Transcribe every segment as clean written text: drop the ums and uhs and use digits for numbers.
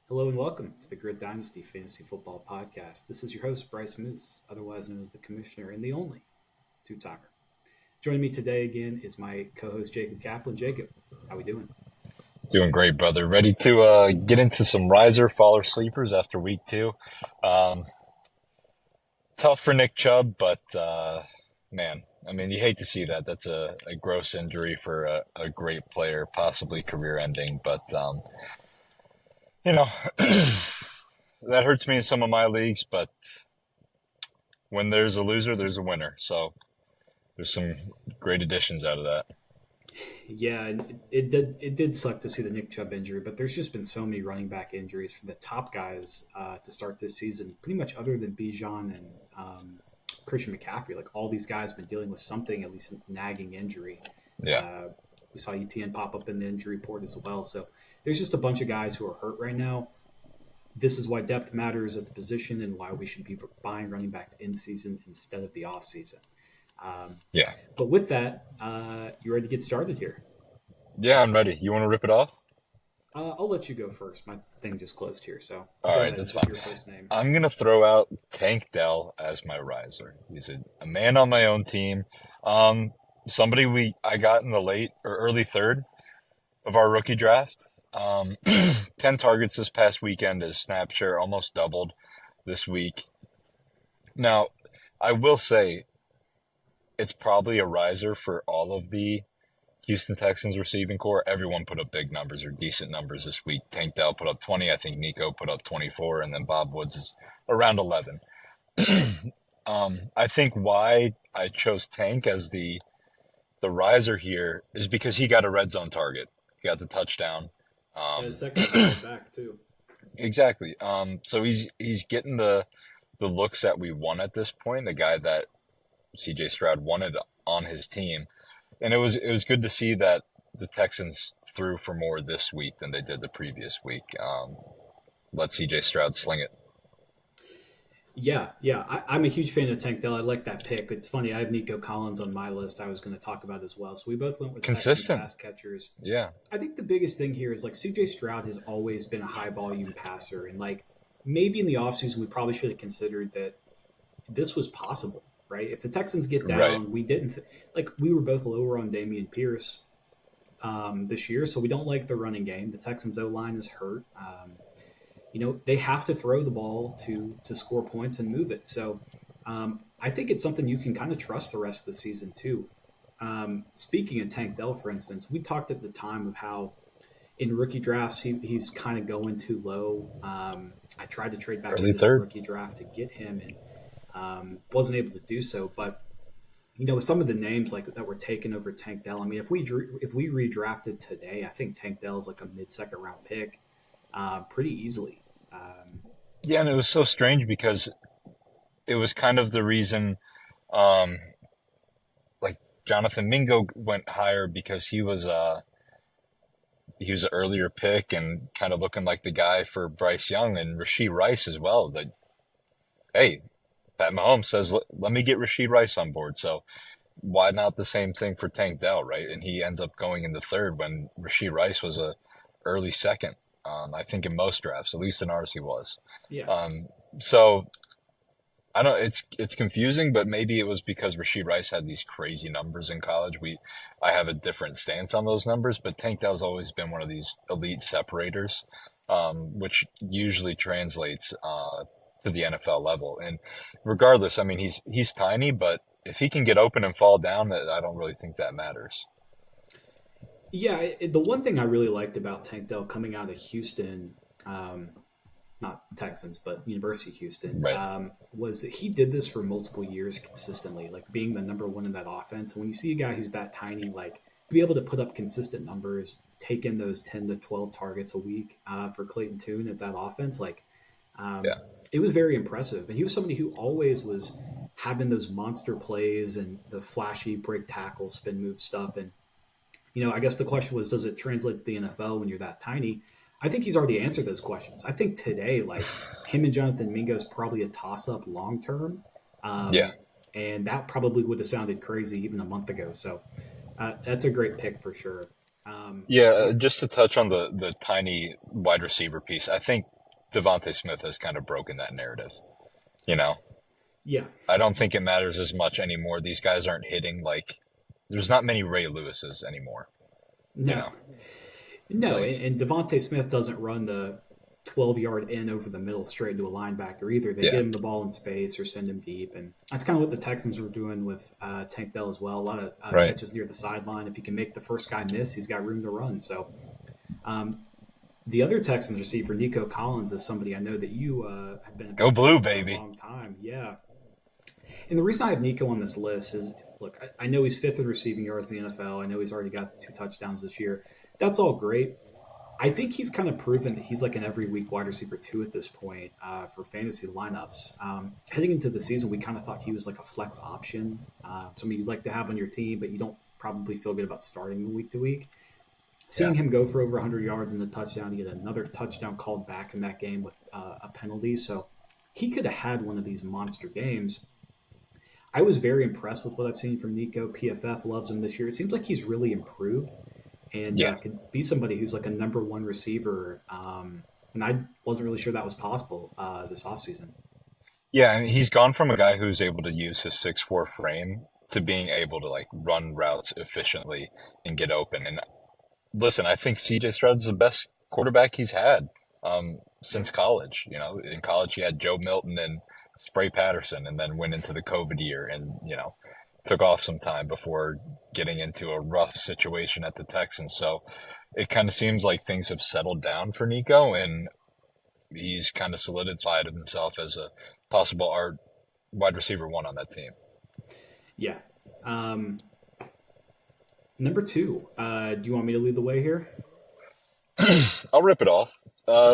Hello and welcome to the Grid Dynasty Fantasy Football Podcast. This is your host, Bryce Moose, otherwise known as the Commissioner and the only two-timer. Joining me today again is my co-host, Jacob Kaplan. Jacob, how we doing? Doing great, brother. Ready to get into some riser faller sleepers after week two. Um, Tough for Nick Chubb, but man, I mean, you hate to see that. That's a gross injury for a great player, possibly career ending. But you know, that hurts me in some of my leagues. But when there's a loser, there's a winner. So there's some great additions out of that. Yeah, it did suck to see the Nick Chubb injury, but there's just been so many running back injuries for the top guys to start this season. Pretty much other than Bijan and Christian McCaffrey, like all these guys have been dealing with something, at least a nagging injury. Yeah. We saw ETN pop up in the injury report as well. So there's just a bunch of guys who are hurt right now. This is why depth matters at the position and why we should be buying running backs in season instead of the off season. Yeah. But with that, you ready to get started here? Yeah, I'm ready. You want to rip it off? I'll let you go first. My thing just closed here, so All go right, ahead and that's pick fine. your first name. I'm gonna throw out Tank Dell as my riser. He's a man on my own team. Somebody I got in the late or early third of our rookie draft. 10 targets this past weekend. His snap share almost doubled this week. Now, I will say it's probably a riser for all of the Houston Texans receiving core. Everyone put up big numbers or decent numbers this week. Tank Dell put up 20. I think Nico put up 24, and then Bob Woods is around 11. I think why I chose Tank as the riser here is because he got a red zone target. He got the touchdown. Yeah, the Um, second one came back too. exactly. So he's getting the looks that we want at this point. The guy that CJ Stroud wanted on his team, and it was good to see that the Texans threw for more this week than they did the previous week. Let CJ Stroud sling it. Yeah. I'm a huge fan of Tank Dell. I like that pick. It's funny. I have Nico Collins on my list. I was going to talk about as well. So we both went with Texan Consistent. pass catchers. Yeah. I think the biggest thing here is like CJ Stroud has always been a high volume passer, and like maybe in the offseason we probably should have considered that this was possible, right? If the Texans get Right. down, we didn't like we were both lower on Damian Pierce this year, so we don't like the running game. The Texans O line is hurt. They have to throw the ball to score points and move it. So I think it's something you can kind of trust the rest of the season too. Speaking of Tank Dell, for instance, we talked at the time of how in rookie drafts he's kind of going too low. I tried to trade back Early into that third. rookie draft to get him and wasn't able to do so. But with some of the names like that were taken over Tank Dell. I mean, if we redrafted today, I think Tank Dell is like a mid second round pick, pretty easily. Yeah, and it was so strange because it was kind of the reason, um, like Jonathan Mingo went higher because he was an earlier pick and kind of looking like the guy for Bryce Young and Rasheed Rice as well. Like, hey, Pat Mahomes says, let me get Rasheed Rice on board. So why not the same thing for Tank Dell, right? And he ends up going in the third when Rasheed Rice was a early second. I think in most drafts, at least in ours, he was. Yeah, Um, so I don't. It's confusing, but maybe it was because Rasheed Rice had these crazy numbers in college. I have a different stance on those numbers, but Tank Dell's always been one of these elite separators, which usually translates to the NFL level. And regardless, I mean, he's tiny, but if he can get open and fall down, I don't really think that matters. yeah. The one thing I really liked about Tank Dell coming out of Houston, um, not Texans, but University of Houston, Right. was that he did this for multiple years consistently, like being the number one in that offense. And when you see a guy who's that tiny, like be able to put up consistent numbers, take in those 10 to 12 targets a week for Clayton Tune at that offense, like um, Yeah. it was very impressive. And he was somebody who always was having those monster plays and the flashy break tackle, spin move stuff. And I guess the question was, does it translate to the NFL when you're that tiny? I think he's already answered those questions. I think today, like him and Jonathan Mingo is probably a toss up long term. Yeah. Um, and that probably would have sounded crazy even a month ago. So that's a great pick for sure. Yeah. Yeah. Just to touch on the tiny wide receiver piece, I think Devontae Smith has kind of broken that narrative. You know, Yeah, I don't think it matters as much anymore. These guys aren't hitting like there's not many Ray Lewises anymore. You no, know, no, like and Devontae Smith doesn't run the 12-yard in over the middle straight into a linebacker either. They yeah, get him the ball in space or send him deep, and that's kind of what the Texans were doing with Tank Dell as well. A lot of right. catches near the sideline. If he can make the first guy miss, he's got room to run. So um, the other Texans receiver, Nico Collins, is somebody I know that you have been a Go big fan blue, of for a baby. long time. Yeah, and the reason I have Nico on this list is, look, I know he's fifth in receiving yards in the NFL. I know he's already got 2 touchdowns this year. That's all great. I think he's kind of proven that he's like an every week wide receiver two at this point for fantasy lineups. Heading into the season, we kind of thought he was like a flex option, somebody you'd like to have on your team, but you don't probably feel good about starting week to week. Yeah, Seeing him go for over 100 yards and a touchdown, he get another touchdown called back in that game with a penalty. So he could have had one of these monster games. I was very impressed with what I've seen from Nico. PFF loves him this year. It seems like he's really improved and yeah, could be somebody who's like a number one receiver. And I wasn't really sure that was possible this offseason. yeah. I mean, he's gone from a guy who's able to use his 6'4" frame to being able to like run routes efficiently and get open. And listen, I think CJ Stroud's the best quarterback he's had Yep. since college. You know, in college he had Joe Milton and Spray Patterson, and then went into the COVID year, and took off some time before getting into a rough situation at the Texans. So it kind of seems like things have settled down for Nico, and he's kind of solidified himself as a possible our wide receiver one on that team. Yeah. Um, Number two, do you want me to lead the way here? I'll rip it off.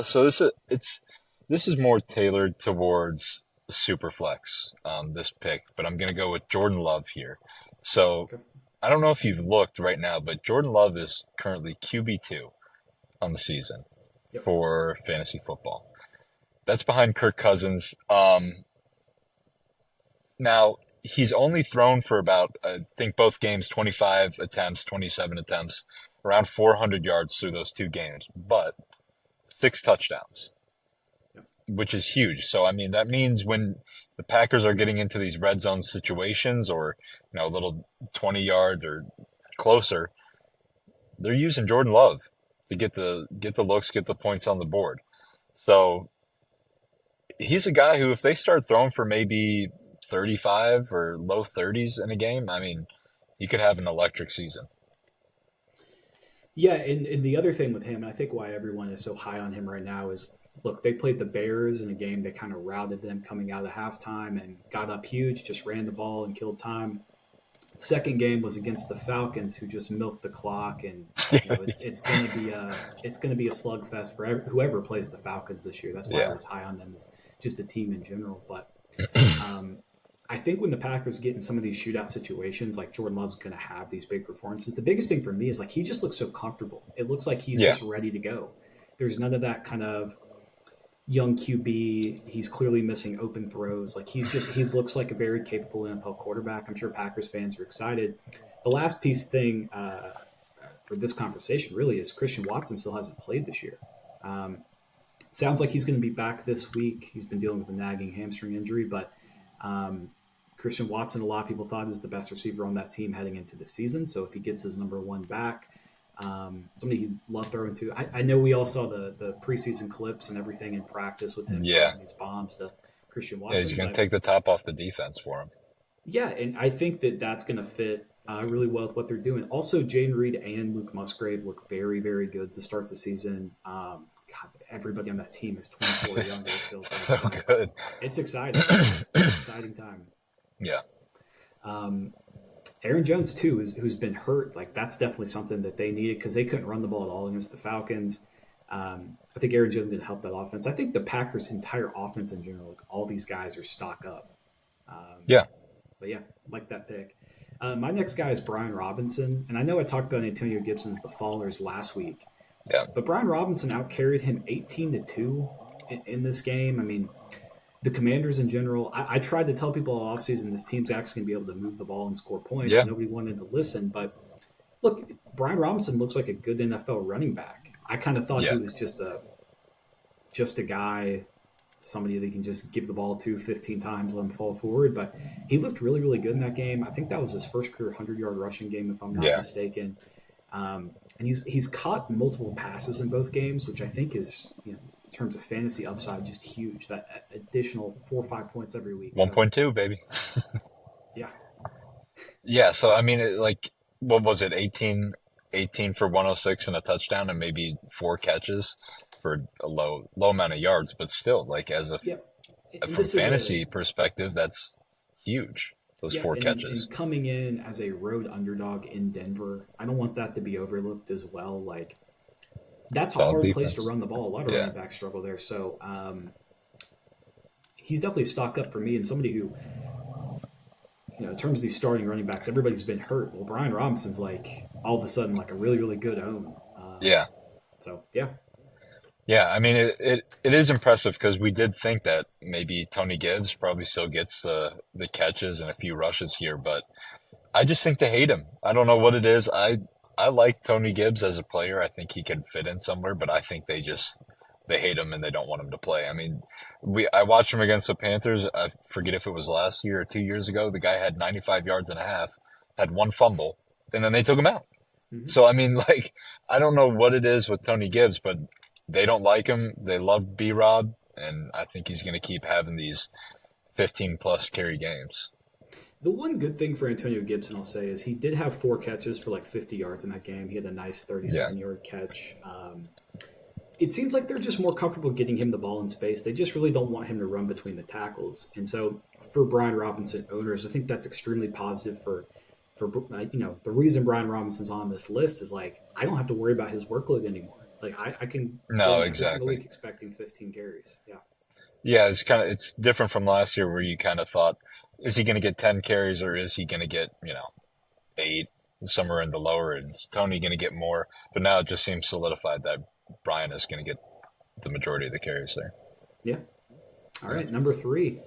So this is more tailored towards Superflex, this pick, but I'm gonna go with Jordan Love here. So Okay. I don't know if you've looked right now, but Jordan Love is currently QB2 on the season Yep. for fantasy football. That's behind Kirk Cousins. Now he's only thrown for about I think both games 25 attempts, 27 attempts, around 400 yards through those two games, but 6 touchdowns, Yep. which is huge. So I mean that means when the Packers are getting into these red zone situations or a little 20 yards or closer, they're using Jordan Love to get the looks, get the points on the board. So he's a guy who if they start throwing for maybe 35 or low 30s in a game, I mean, he could have an electric season. Yeah, and the other thing with him, and I think why everyone is so high on him right now is, look, they played the Bears in a game that kind of routed them coming out of halftime and got up huge, just ran the ball and killed time. Second game was against the Falcons, who just milked the clock, and it's gonna be a slugfest for whoever plays the Falcons this year. That's why I Yeah. was high on them as just a team in general. But um, I think when the Packers get in some of these shootout situations, like Jordan Love's going to have these big performances. The biggest thing for me is like he just looks so comfortable. It looks like he's Yeah. just ready to go. There's none of that kind of young QB. He's clearly missing open throws. Like he looks like a very capable NFL quarterback. I'm sure Packers fans are excited. The last piece thing for this conversation really is Christian Watson still hasn't played this year. Um, Sounds like he's going to be back this week. He's been dealing with a nagging hamstring injury, but um, Christian Watson, a lot of people thought is the best receiver on that team heading into the season. So if he gets his number one back, somebody he'd love throwing to. I know we all saw the preseason clips and everything in practice with him Yeah. throwing these bombs to Christian Yeah, he's Watson, going to but take the top off the defense for him. yeah, and I think that that's going to fit really well with what they're doing. Also, Jaden Reed and Luke Musgrave look very, very good to start the season. God, everybody on that team is 24 or It's younger, it feels like. so So good. it's exciting. Exciting time. Yeah. Um, Aaron Jones, too, who's been hurt, like that's definitely something that they needed because they couldn't run the ball at all against the Falcons. I think Aaron Jones is going to help that offense. I think the Packers' entire offense in general, like all these guys are stock up. Um, Yeah. but yeah, like that pick. My next guy is Brian Robinson, and I know I talked about Antonio Gibson's the Fallers last week, Yeah. but Brian Robinson outcarried him 18-2 in this game. I mean, the Commanders in general, I tried to tell people all offseason this team's actually going to be able to move the ball and score points. Yeah. Nobody wanted to listen, but look, Brian Robinson looks like a good NFL running back. I kind of thought he Yeah. was just a just a guy, somebody they can just give the ball to 15 times, let him fall forward. But he looked really, really good in that game. I think that was his first career 100-yard rushing game, if I'm not Yeah. mistaken. And he's caught multiple passes in both games, which I think is, in terms of fantasy upside, just huge. That additional 4 or 5 points every week. So 1.2, baby. yeah, Yeah. So, I mean, what was it? 18 for 106 and a touchdown and maybe four catches for a low amount of yards. But still, like, yeah. And from this is fantasy perspective, that's huge. Those yeah, four and catches. coming in as a road underdog in Denver, I don't want that to be overlooked as well. Like that's a Solid hard place to defense. run the ball. A lot of Yeah. running backs struggle there. So he's definitely a stock up for me and somebody who, in terms of these starting running backs, everybody's been hurt. Well, Brian Robinson's like all of a sudden like a really, really good own. Yeah. So yeah, Yeah, I mean it is impressive because we did think that maybe Tony Gibbs probably still gets the catches and a few rushes here, but I just think they hate him. I don't know what it is. I like Tony Gibbs as a player. I think he could fit in somewhere, but I think they hate him and they don't want him to play. I mean, I watched him against the Panthers. I forget if it was last year or 2 years ago. The guy had 95 yards and a half, had one fumble, and then they took him out. mm-hmm. So I mean, like, I don't know what it is with Tony Gibbs, but they don't like him. They love B Rob, and I think he's going to keep having these 15 plus carry games. The one good thing for Antonio Gibson, I'll say, is he did have 4 catches for like 50 yards in that game. He had a nice Yeah, 37-yard catch. It seems like they're just more comfortable getting him the ball in space. They just really don't want him to run between the tackles. And so for Brian Robinson owners, I think that's extremely positive for the reason Brian Robinson's on this list is like I don't have to worry about his workload anymore. Like I can go no, in every single exactly. week expecting 15 carries. Yeah. Yeah, it's different from last year where you kind of thought, is he going to get 10 carries or is he going to get, eight, somewhere in the lower ends? Tony going to get more, but now it just seems solidified that Brian is going to get the majority of the carries there. Yeah. All Yeah. right, number 3.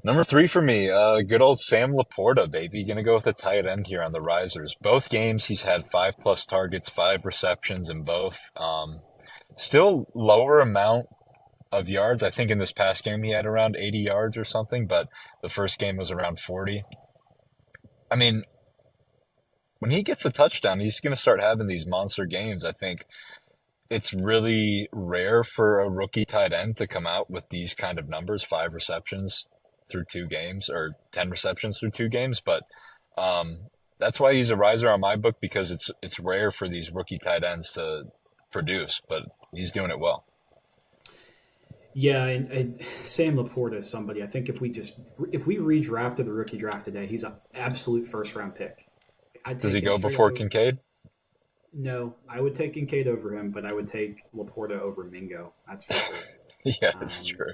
Number three for me, good old Sam Laporta, baby. Gonna go with the tight end here on the risers. Both games, he's had 5+ targets, 5 receptions in both. Still lower amount of yards. I think in this past game he had around 80 yards or something, but the first game was around 40. I mean, when he gets a touchdown, he's gonna start having these monster games. I think it's really rare for a rookie tight end to come out with these kind of numbers, 5 receptions through 2 games or 10 receptions through 2 games. But that's why he's a riser on my book because it's rare for these rookie tight ends to produce, but he's doing it well. Yeah, and Sam Laporta is somebody. I think if we redrafted the rookie draft today, he's an absolute first round pick. I'd Does take he him go straight before over. Kincaid? No, I would take Kincaid over him, but I would take Laporta over Mingo. That's for sure. Yeah, it's Um, true.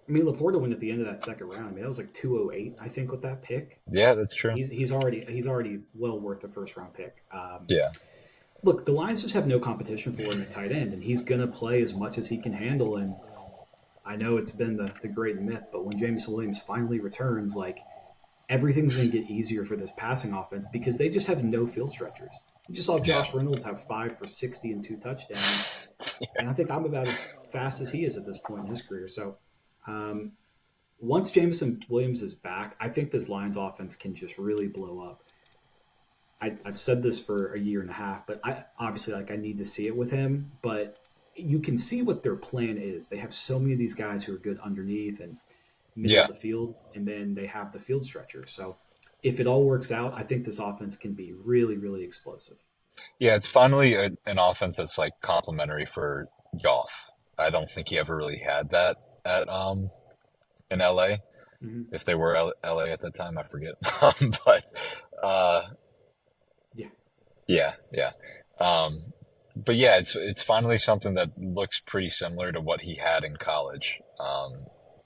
I mean, Laporta went at the end of that second round. I mean, that was like 208, I think, with that pick. Yeah, that's true. He's already well worth a first round pick. Yeah, Look, the Lions just have no competition for him at tight end, and he's going to play as much as he can handle. And I know it's been the great myth, but when Jameson Williams finally returns, like everything's going to get easier for this passing offense because they just have no field stretchers. You just saw yeah, Josh Reynolds have 5 for 60 and 2 touchdowns, and I think I'm about as fast as he is at this point in his career. So um, once Jameson Williams is back, I think this Lions offense can just really blow up. I've said this for a year and a half, but I obviously like I need to see it with him. But you can see what their plan is. They have so many of these guys who are good underneath and middle of yeah, the field, and then they have the field stretcher. So if it all works out, I think this offense can be really, really explosive. yeah. It's finally an offense that's like complimentary for Goff. I don't think he ever really had that at in LA. Hmm. If they were LA at the time, I forget. But uh, Yeah, yeah, yeah. Um, but yeah, it's finally something that looks pretty similar to what he had in college.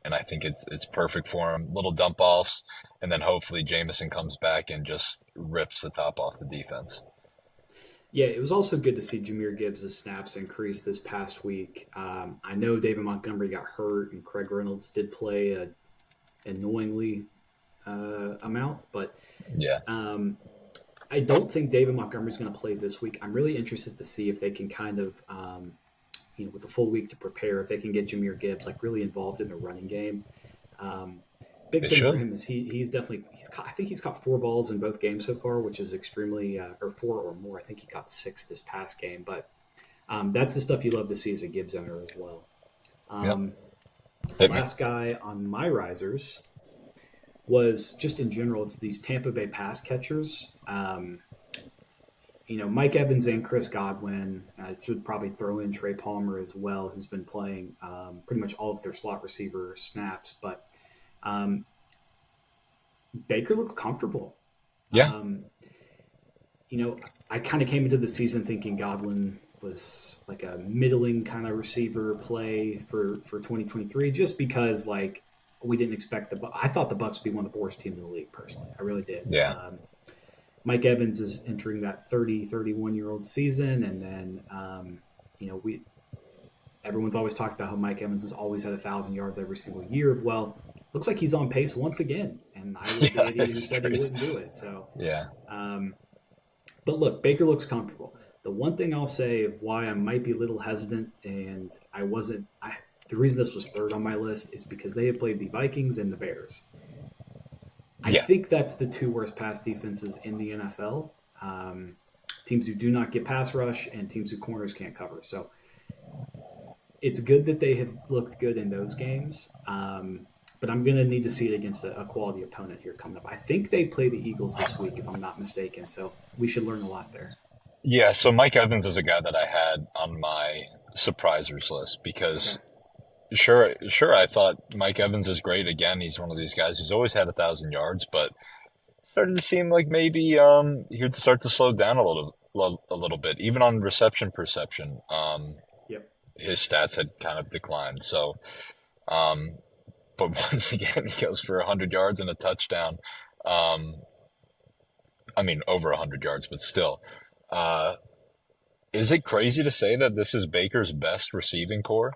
And I think it's perfect for him. Little dump offs, and then hopefully Jameson comes back and just rips the top off the defense. yeah. It was also good to see Jameer Gibbs' snaps increase this past week. I know David Montgomery got hurt, and Craig Reynolds did play a annoyingly amount, but Yeah, um, I don't think David Montgomery's going to play this week. I'm really interested to see if they can kind of with a full week to prepare, if they can get Jahmyr Gibbs like really involved in the running game, um, big They thing for should. him is I think he's caught 4 balls in both games so far, which is extremely or 4 or more. I think he caught 6 this past game, but that's the stuff you love to see as a Gibbs owner as well. Yep. Um, Hit me. last guy on my risers was just in general. It's these Tampa Bay pass catchers. Mike Evans and Chris Godwin. I should probably throw in Trey Palmer as well, who's been playing pretty much all of their slot receiver snaps. But um, Baker looked comfortable. Yeah. Um, I kind of came into the season thinking Godwin was like a middling kind of receiver play for 2023, just because like we didn't expect I thought the Bucks would be one of the worst teams in the league personally. I really did. Yeah. Mike Evans is entering that 30, 31-year-old season. And then, we everyone's always talked about how Mike Evans has always had 1,000 yards every single year. Well, looks like he's on pace once again. And I was the Yeah. idiot who It's said he crazy. wouldn't do it. So, Yeah. um, but look, Baker looks comfortable. The one thing I'll say of why I might be a little hesitant, and the reason this was third on my list is because they have played the Vikings and the Bears. I Yeah. think that's the 2 worst pass defenses in the NFL. Teams who do not get pass rush and teams who corners can't cover. So it's good that they have looked good in those games. But I'm going to need to see it against a quality opponent here coming up. I think they play the Eagles this week, if I'm not mistaken. So we should learn a lot there. Yeah. So Mike Evans is a guy that I had on my surprisers list Okay. because sure, I thought Mike Evans is great. Again, he's one of these guys who's always had 1,000 yards, but started to seem like maybe he would start to slow down a little bit, even on reception perception. Yep. His stats had kind of declined. So, um, but once again, he goes for 100 yards and a touchdown. Um, I mean, over 100 yards, but still. Uh, is it crazy to say that this is Baker's best receiving core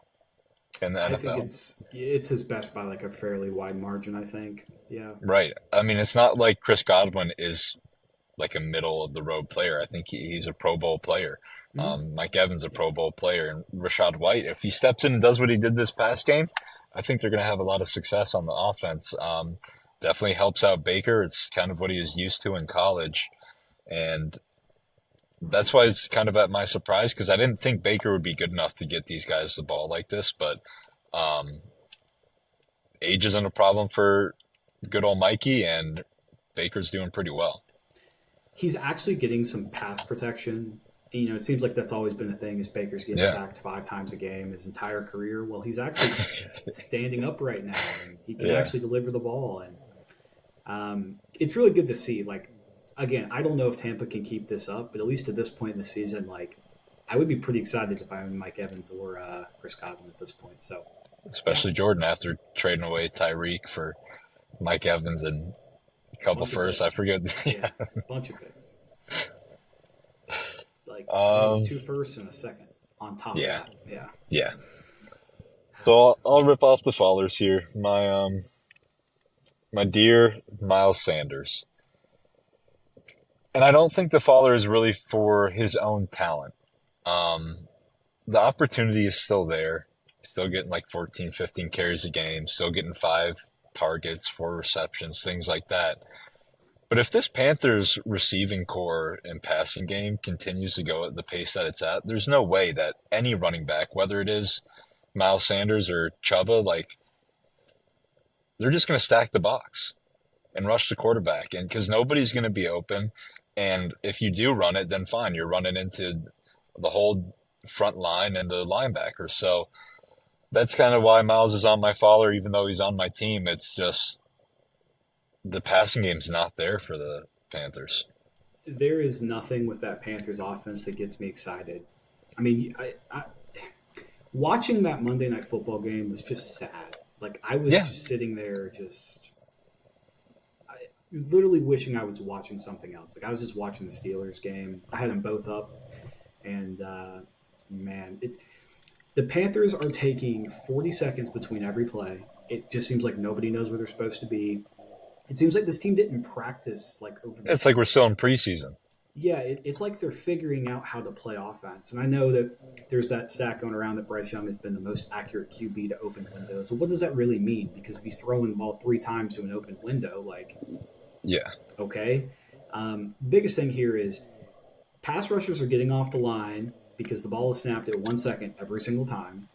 in the I think NFL? it's his best by like a fairly wide margin, I think. Yeah. Right. I mean, it's not like Chris Godwin is like a middle of the road player. I think he's a Pro Bowl player. Mm-hmm. Mike Evans a Yep. Pro Bowl player, and Rashad White. If he steps in and does what he did this past game, I think they're going to have a lot of success on the offense. Definitely helps out Baker. It's kind of what he was used to in college, and that's why it's kind of at my surprise because I didn't think Baker would be good enough to get these guys the ball like this. But um, age isn't a problem for good old Mikey, and Baker's doing pretty well. He's actually getting some pass protection. It seems like that's always been a thing is Baker's getting Yeah. sacked 5 times a game his entire career. Well, he's actually standing up right now and he can Yeah. actually deliver the ball. And it's really good to see. Like, again, I don't know if Tampa can keep this up, but at least at this point in the season, like, I would be pretty excited if I owned Mike Evans or Chris Godwin at this point. So, yeah, Especially Jordan after trading away Tyreek for Mike Evans and a couple bunch of firsts. I picks. forget. Yeah, Yeah. bunch of picks. Like, I think it was Um, 2 firsts and a second on top of yeah. that. Yeah. Yeah. So I'll rip off the fallers here. My dear Miles Sanders. And I don't think the faller is really for his own talent. Um, the opportunity is still there. Still getting like 14, 15 carries a game, still getting 5 targets, 4 receptions, things like that. But if this Panthers receiving core and passing game continues to go at the pace that it's at, there's no way that any running back, whether it is Miles Sanders or Chuba, like they're just going to stack the box and rush the quarterback, and because nobody's going to be open. And if you do run it, then fine, you're running into the whole front line and the linebackers. So that's kind of why Miles is on my faller, even though he's on my team. It's just the passing game's not there for the Panthers. There is nothing with that Panthers offense that gets me excited. I mean, watching that Monday Night Football game was just sad. Like I was Yeah, just sitting there, just literally wishing I was watching something else. Like I was just watching the Steelers game. I had them both up, and man, it's the Panthers are taking 40 seconds between every play. It just seems like nobody knows where they're supposed to be. It seems like this team didn't practice like over the it's like we're summer. still in preseason. Yeah, it's like they're figuring out how to play offense. And I know that there's that stat going around that Bryce Young has been the most accurate QB to open windows. Well, what does that really mean? Because if he's throwing the ball 3 times to an open window, like, Yeah. okay. The biggest thing here is pass rushers are getting off the line because the ball is snapped at 1 second every single time.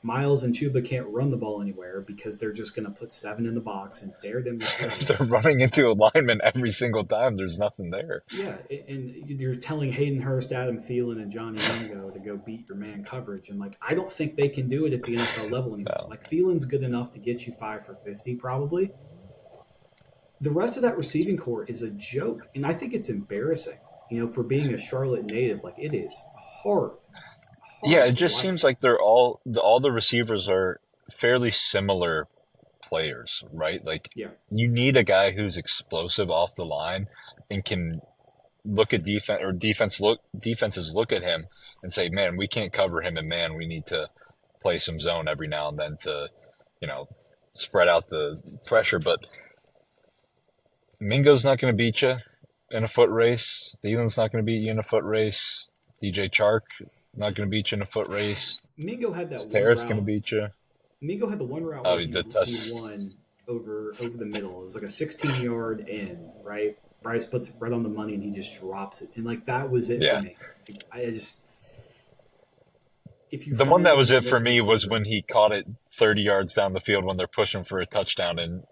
Miles and Chuba can't run the ball anywhere because they're just going to put 7 in the box and dare them to throw. They're running into a lineman every single time. There's nothing there. Yeah, and you're telling Hayden Hurst, Adam Thielen, and Johnny Mingo to go beat your man coverage, and like I don't think they can do it at the NFL level anymore. No. Like Thielen's good enough to get you 5 for 50 probably. The rest of that receiving core is a joke, and I think it's embarrassing. For being a Charlotte native, like it is hard, Yeah, hard it to just watch seems them. like they're all the receivers are fairly similar players, right? Like Yeah, you need a guy who's explosive off the line and can look at defenses look at him and say, "Man, we can't cover him, and man, we need to play some zone every now and then to, you know, spread out the pressure." But Mingo's not going to beat you in a foot race. Thielen's not going to beat you in a foot race. DJ Chark not going to beat you in a foot race. Mingo had that one Terrace going to route. beat you. Mingo had the one route Oh, where he the he touch. won over the middle. It was like a 16-yard in, right? Bryce puts it right on the money and he just drops it, and like that was it for Yeah. me. Like, I just if you The one find that a was it for good me was receiver, when he caught it 30 yards down the field when they're pushing for a touchdown and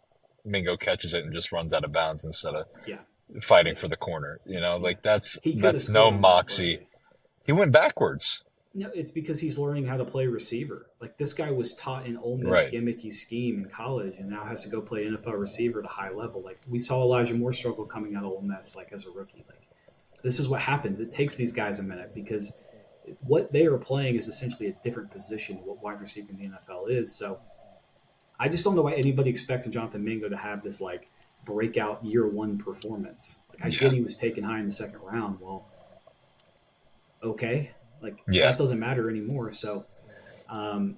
Mingo catches it and just runs out of bounds instead of yeah, fighting yeah, for the corner. yeah, Like that's he could have that's no scored on that moxie. play. He went backwards. No, it's because he's learning how to play receiver. Like this guy was taught an Ole Miss Right. gimmicky scheme in college, and now has to go play NFL receiver at a high level. Like we saw Elijah Moore struggle coming out of Ole Miss, like as a rookie. Like this is what happens. It takes these guys a minute because what they are playing is essentially a different position. What wide receiver in the NFL is. So I just don't know why anybody expected Jonathan Mingo to have this like breakout year one performance. Like I get Yeah. he was taken high in the second round. Well, okay, like Yeah. that doesn't matter anymore. So um,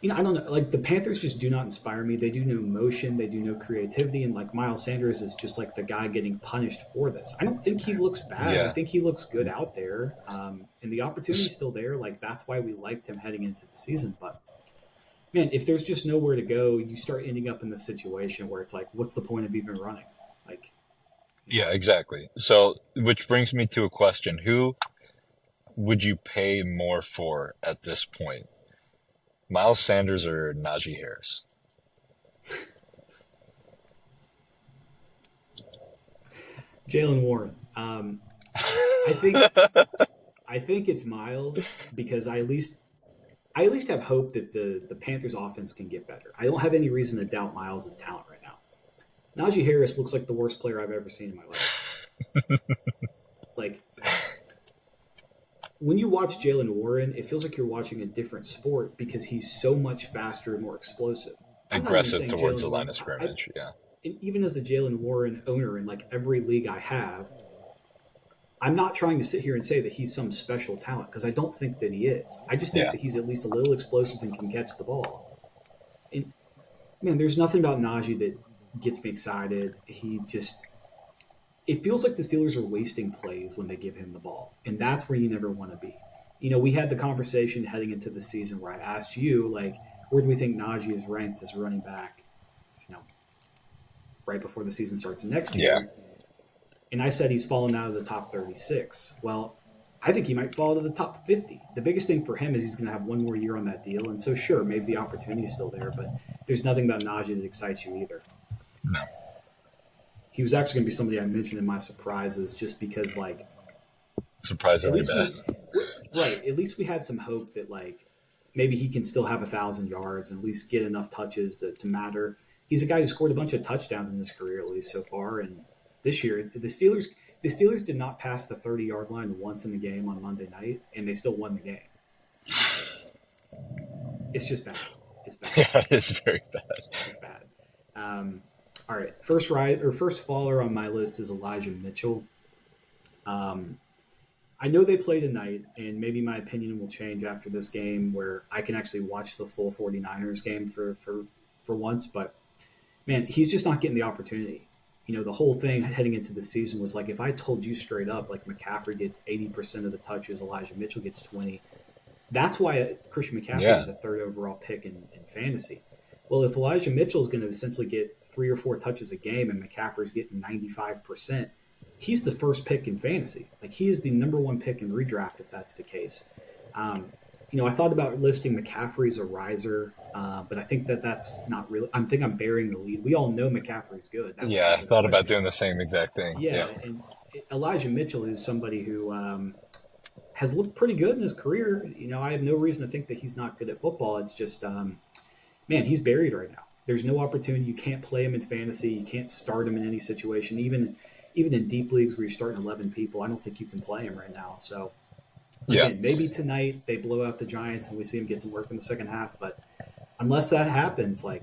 I don't know. Like the Panthers just do not inspire me. They do no motion, they do no creativity, and like Miles Sanders is just like the guy getting punished for this. I don't think he looks bad. I Yeah. think he looks good out there, and the opportunity's still there. Like that's why we liked him heading into the season. But man, if there's just nowhere to go, you start ending up in this situation where it's like, what's the point of even running? Like, Yeah, exactly. So, which brings me to a question. Who would you pay more for at this point? Miles Sanders or Najee Harris? Jalen Warren. I think I think it's Miles because I at least have hope that the Panthers offense can get better. I don't have any reason to doubt Miles' talent right now. Najee Harris looks like the worst player I've ever seen in my life. Like when you watch Jalen Warren, it feels like you're watching a different sport because he's so much faster and more explosive. I'm not even Aggressive saying towards the Jalen line Warren. of scrimmage. Yeah. And even as a Jalen Warren owner in like every league I have, I'm not trying to sit here and say that he's some special talent because I don't think that he is. I just think Yeah. that he's at least a little explosive and can catch the ball. And man, there's nothing about Najee that gets me excited. It feels like the Steelers are wasting plays when they give him the ball, and that's where you never want to be. We had the conversation heading into the season where I asked you, like, where do we think Najee is ranked as a running back, you know, right before the season starts next Yeah. year? And I said he's fallen out of the top 36. Well, I think he might fall to the top 50. The biggest thing for him is he's going to have one more year on that deal. And so, sure, maybe the opportunity is still there, but there's nothing about Najee that excites you either. No. He was actually going to be somebody I mentioned in my surprises just because, like, at Surprisingly least bad. right, at least we had some hope that, like, maybe he can still have 1,000 yards and at least get enough touches to matter. He's a guy who scored a bunch of touchdowns in his career, at least so far. And this year, the Steelers did not pass the 30-yard line once in the game on Monday night, and they still won the game. It's just bad. It's bad. Yeah, it's very bad. It's bad. Um, all right, first faller on my list is Elijah Mitchell. Um, I know they play tonight, and maybe my opinion will change after this game where I can actually watch the full 49ers game for once. But man, he's just not getting the opportunity. the whole thing heading into the season was like, if I told you straight up, like McCaffrey gets 80% of the touches, Elijah Mitchell gets 20, that's why Christian McCaffrey Yeah. was a third overall pick in fantasy. Well, if Elijah Mitchell is going to essentially get 3 or 4 touches a game and McCaffrey's getting 95%, he's the first pick in fantasy. Like, he is the number one pick in redraft if that's the case. Um, I thought about listing McCaffrey as a riser, but I think that's not really. I think I'm burying the lead. We all know McCaffrey's good. That Yeah, wasn't I the thought about question. doing the same exact thing. Yeah, Yeah. and Elijah Mitchell is somebody who has looked pretty good in his career. I have no reason to think that he's not good at football. It's just, man, he's buried right now. There's no opportunity. You can't play him in fantasy. You can't start him in any situation. Even in deep leagues where you're starting 11 people, I don't think you can play him right now. So Yeah. again, maybe tonight they blow out the Giants and we see him get some work in the second half. But unless that happens, like,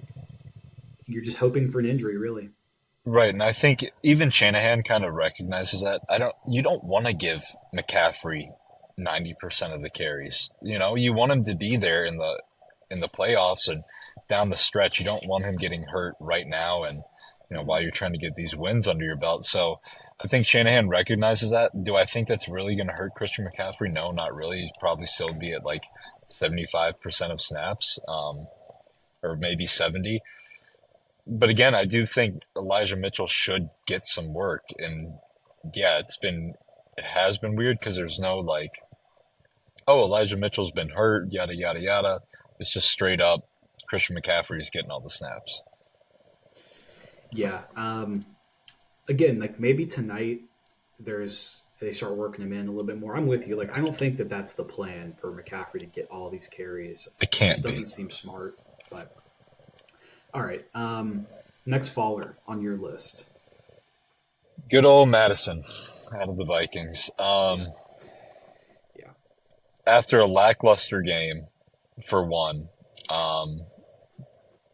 you're just hoping for an injury, really. Right, and I think even Shanahan kind of recognizes that. You don't want to give McCaffrey 90% of the carries. You want him to be there in the playoffs and down the stretch. You don't want him getting hurt right now and while you're trying to get these wins under your belt. So I think Shanahan recognizes that. Do I think that's really going to hurt Christian McCaffrey? No, not really. He'd probably still be at like 75% of snaps, or maybe 70. But again, I do think Elijah Mitchell should get some work. And yeah, it has been weird because there's no like, oh, Elijah Mitchell's been hurt, yada, yada, yada. It's just straight up Christian McCaffrey is getting all the snaps. Yeah. Again, like, maybe tonight they start working him in a little bit more. I'm with you. Like, I don't think that that's the plan for McCaffrey to get all these carries. It It just can't be. doesn't seem smart. But all right. Next faller on your list. Good old Madison out of the Vikings. Yeah. Yeah. After a lackluster game, for one, um,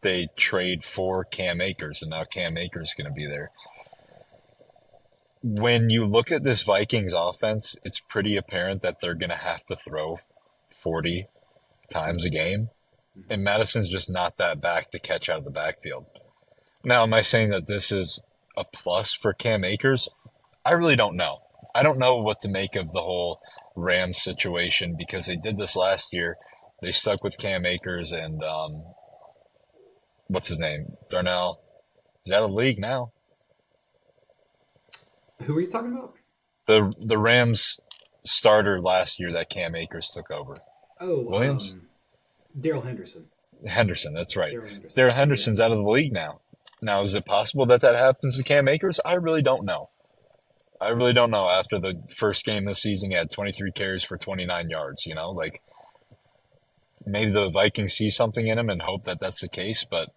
they trade for Cam Akers, and now Cam Akers is going to be there. When you look at this Vikings offense, it's pretty apparent that they're going to have to throw 40 times a game, Mm-hmm. and Madison's just not that back to catch out of the backfield. Now, am I saying that this is a plus for Cam Akers? I really don't know. I don't know what to make of the whole Rams situation because they did this last year. They stuck with Cam Akers and what's his name? Darnell. Is out of the league now. Who are you talking about? The Rams starter last year that Cam Akers took over. Oh, Williams? Daryl Henderson. Henderson, that's right. Daryl Henderson. Darrell Yeah. Henderson's out of the league now. Now, is it possible that that happens to Cam Akers? I really don't know. I really don't know. After the first game this season, he had 23 carries for 29 yards. Like maybe the Vikings see something in him and hope that that's the case. But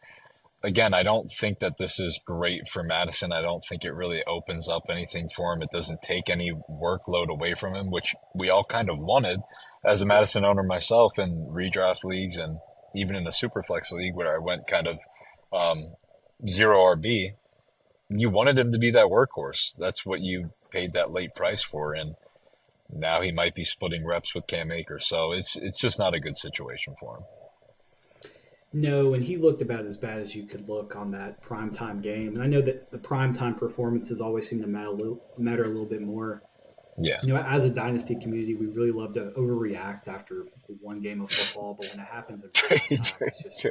again, I don't think that this is great for Madison. I don't think it really opens up anything for him. It doesn't take any workload away from him, which we all kind of wanted as a Madison owner myself in redraft leagues and even in a superflex league where I went kind of zero RB. You wanted him to be that workhorse. That's what you paid that late price for, and now he might be splitting reps with Cam Akers. So it's just not a good situation for him. No, and he looked about as bad as you could look on that primetime game. And I know that the primetime performances always seem to matter a little bit more. Yeah. As a dynasty community, we really love to overreact after one game of football, but when it happens in prime time, it's just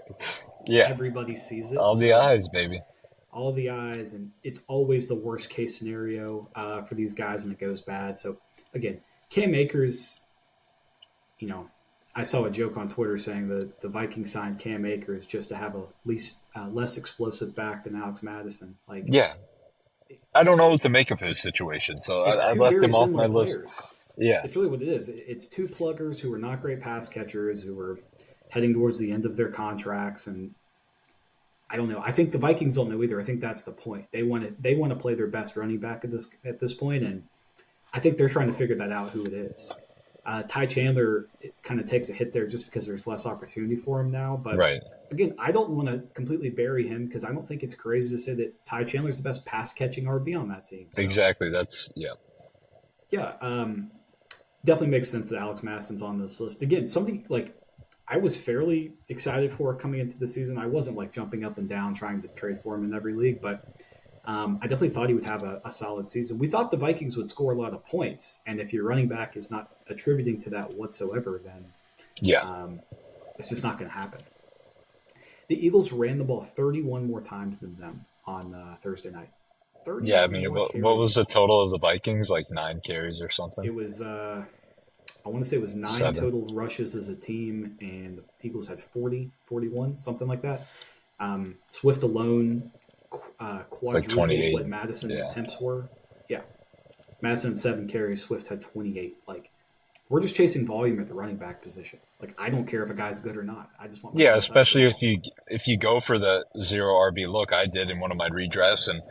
Yeah. everybody sees it. All the So eyes, baby. all the eyes, and it's always the worst case scenario for these guys when it goes bad. So again, Cam Akers, I saw a joke on Twitter saying that the Vikings signed Cam Akers just to have a less explosive back than Alex Madison. Like, Yeah. I don't know what to make of his situation, so it's I two left very him off my similar list. players. Yeah. It's really what it is. It's two pluggers who are not great pass catchers, who are heading towards the end of their contracts, and I don't know. I think the Vikings don't know either. I think that's the point. They want to play their best running back at this point, and I think they're trying to figure that out who it is. Ty Chandler kind of takes a hit there just because there's less opportunity for him now. But Right. again, I don't want to completely bury him because I don't think it's crazy to say that Ty Chandler's the best pass catching RB on that team. So, Exactly. That's yeah. yeah, definitely makes sense that Alex Madison's on this list. Again, something like I was fairly excited for coming into the season. I wasn't like jumping up and down trying to trade for him in every league, but I definitely thought he would have a solid season. We thought the Vikings would score a lot of points, and if your running back is not attributing to that whatsoever, then Yeah. um, it's just not going to happen. The Eagles ran the ball 31 more times than them on Thursday night. Yeah, I 31 mean, more what was the carries. total of the Vikings? Like 9 carries or something? It was, I want to say it was nine 7. total rushes as a team, and the Eagles had 40, 41, something like that. Swift alone It's like quadrupled 28. what Madison's Yeah. attempts were. Yeah, Madison had 7 carries. Swift had 28. Like, we're just chasing volume at the running back position. Like, I don't care if a guy's good or not. I just want my Yeah, guy to touch the especially ball. if you go for the zero RB look. I did in one of my redrafts, and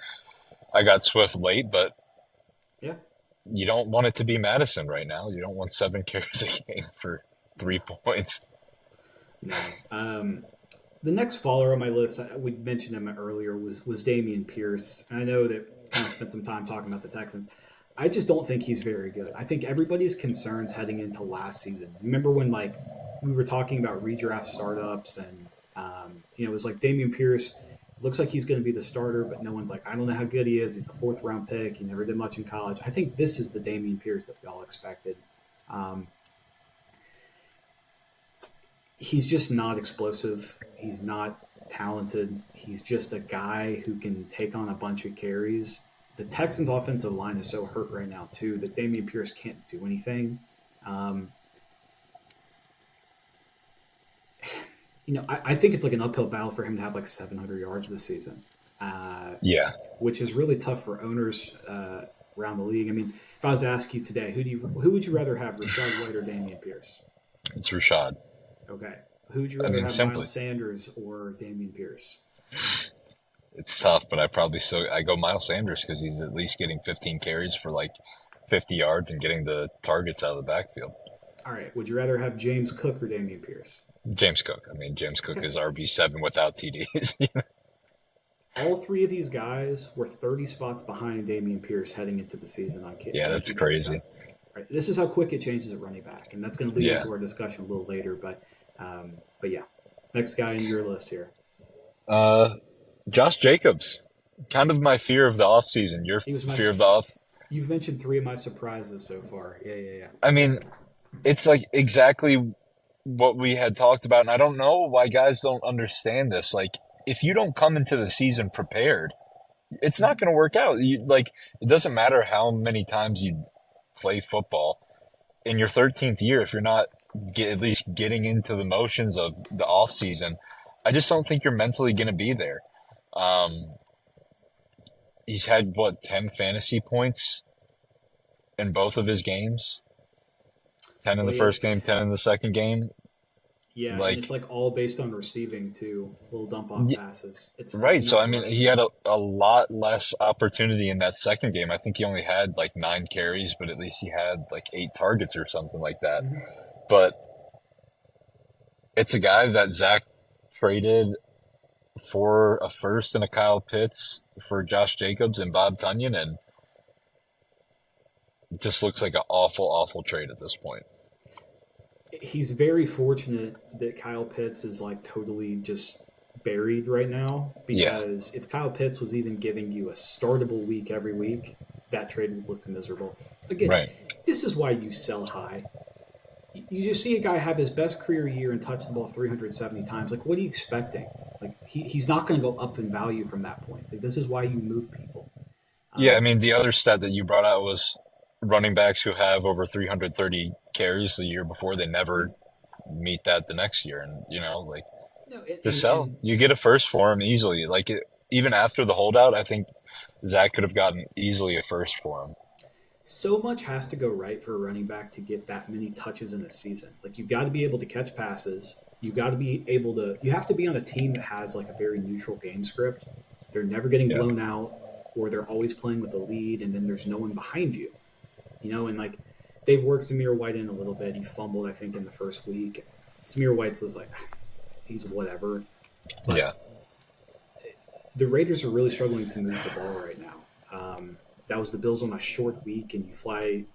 I got Swift late, but Yeah. you don't want it to be Madison right now. You don't want 7 carries a game for No. 3 points. No. The next follower on my list, we mentioned him earlier, was Damian Pierce. And I know that kind of spent some time talking about the Texans. I just don't think he's very good. I think everybody's concerns heading into last season. Remember when like we were talking about redraft startups and it was like Damian Pierce looks like he's going to be the starter, but no one's like, I don't know how good he is. He's a fourth round pick. He never did much in college. I think this is the Damian Pierce that we all expected. Um, he's just not explosive. He's not talented. He's just a guy who can take on a bunch of carries. The Texans' offensive line is so hurt right now too that Damian Pierce can't do anything. Um, I think it's like an uphill battle for him to have like 700 yards this season, uh, Yeah, which is really tough for owners around the league. I mean, if I was to ask you today, who would you rather have, Rashad White or Damian Pierce? it's Rashad. Okay, who would you I rather mean, have, simply, Miles Sanders or Damian Pierce? it's tough, but I go Miles Sanders because he's at least getting 15 carries for like 50 yards and getting the targets out of the backfield. All right. Would you rather have James Cook or Damian Pierce? James Cook. I mean, James Cook Okay. is RB7 without TDs. All three of these guys were 30 spots behind Damian Pierce heading into the season on Yeah, that's KP trade time. crazy. Right. This is how quick it changes at running back, and that's going to lead Yeah. into our discussion a little later. But yeah, next guy in your list here. Uh, Josh Jacobs. Kind of my fear of the offseason. Your He was my. fear of the off. You've mentioned three of my surprises so far. Yeah, yeah, yeah. I mean, it's like exactly what we had talked about, and I don't know why guys don't understand this. Like, if you don't come into the season prepared, it's not going to work out. It doesn't matter how many times you play football in your 13th year if you're not at least getting into the motions of the off season. I just don't think you're mentally going to be there. Um, he's had what 10 fantasy points in both of his games. 10 in Well, the yeah, first game, 10 in the second game. yeah, and it's Like, like all based on receiving too. Little dump off passes. It's right. So, I not mean, he rushing. had a lot less opportunity in that second game. I think he only had like 9 carries, but at least he had like 8 targets or something like that. Mm-hmm. But it's a guy that Zach traded for a first and a Kyle Pitts for Josh Jacobs and Bob Tunyon, and it just looks like an awful, awful trade at this point. He's very fortunate that Kyle Pitts is like totally just buried right now Yeah, because if Kyle Pitts was even giving you a startable week every week, that trade would look miserable. Again, right. this is why you sell high. You just see a guy have his best career year and touch the ball 370 times. Like, what are you expecting? Like, he's not going to go up in value from that point. Like, this is why you move people. Yeah, I Um, mean, the other stat that you brought out was running backs who have over 330 carries the year before, they yeah. never meet that the next year. And, No, just sell. You get a first for him easily. Even after the holdout, I think Zach could have gotten easily a first for him. so much has to go right for a running back to get that many touches in a season. Like you've got to be able to catch passes. You got to be able to. You have to be on a team that has like a very neutral game script. They're never getting Yeah. blown out, or they're always playing with the lead, and then there's no one behind you. And like they've worked Zamir White in a little bit. He fumbled, I think, in the first week. Zamir White's is like he's whatever, but Yeah. the Raiders are really struggling to move the ball right now. That was the Bills on a short week, and you fly,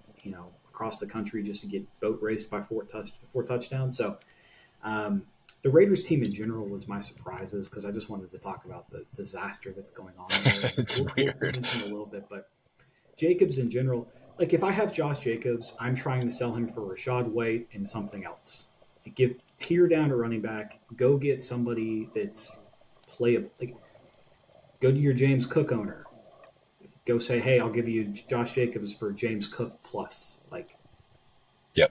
across the country just to get boat raced by four touchdowns. So The Raiders team in general was my surprises because I just wanted to talk about the disaster that's going on there, and It's we'll weird. mention it a little bit. But Jacobs in general, like if I have Josh Jacobs, I'm trying to sell him for Rashad White and something else. Give tier down to running back. Go get somebody that's playable. Like go to your James Cook owner. Go say, hey, I'll give you Josh Jacobs for James Cook plus. Like Yep.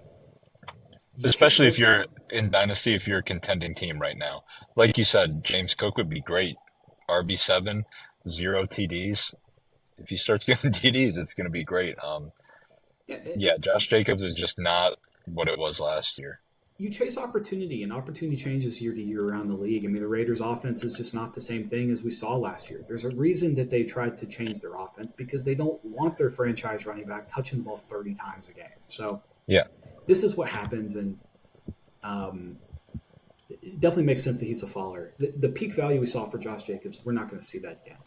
you can't Especially if risk. you're in Dynasty, if you're a contending team right now. Like you said, James Cook would be great. RB7, zero TDs. If he starts getting TDs, it's going to be great. Yeah, Yeah, Josh Jacobs is just not what it was last year. you chase opportunity, and opportunity changes year to year around the league. I mean, the Raiders' offense is just not the same thing as we saw last year. There's a reason that they tried to change their offense because they don't want their franchise running back touching the ball 30 times a game. So Yeah, this is what happens, and um, it definitely makes sense that he's a faller. The peak value we saw for Josh Jacobs, we're not going to see that again.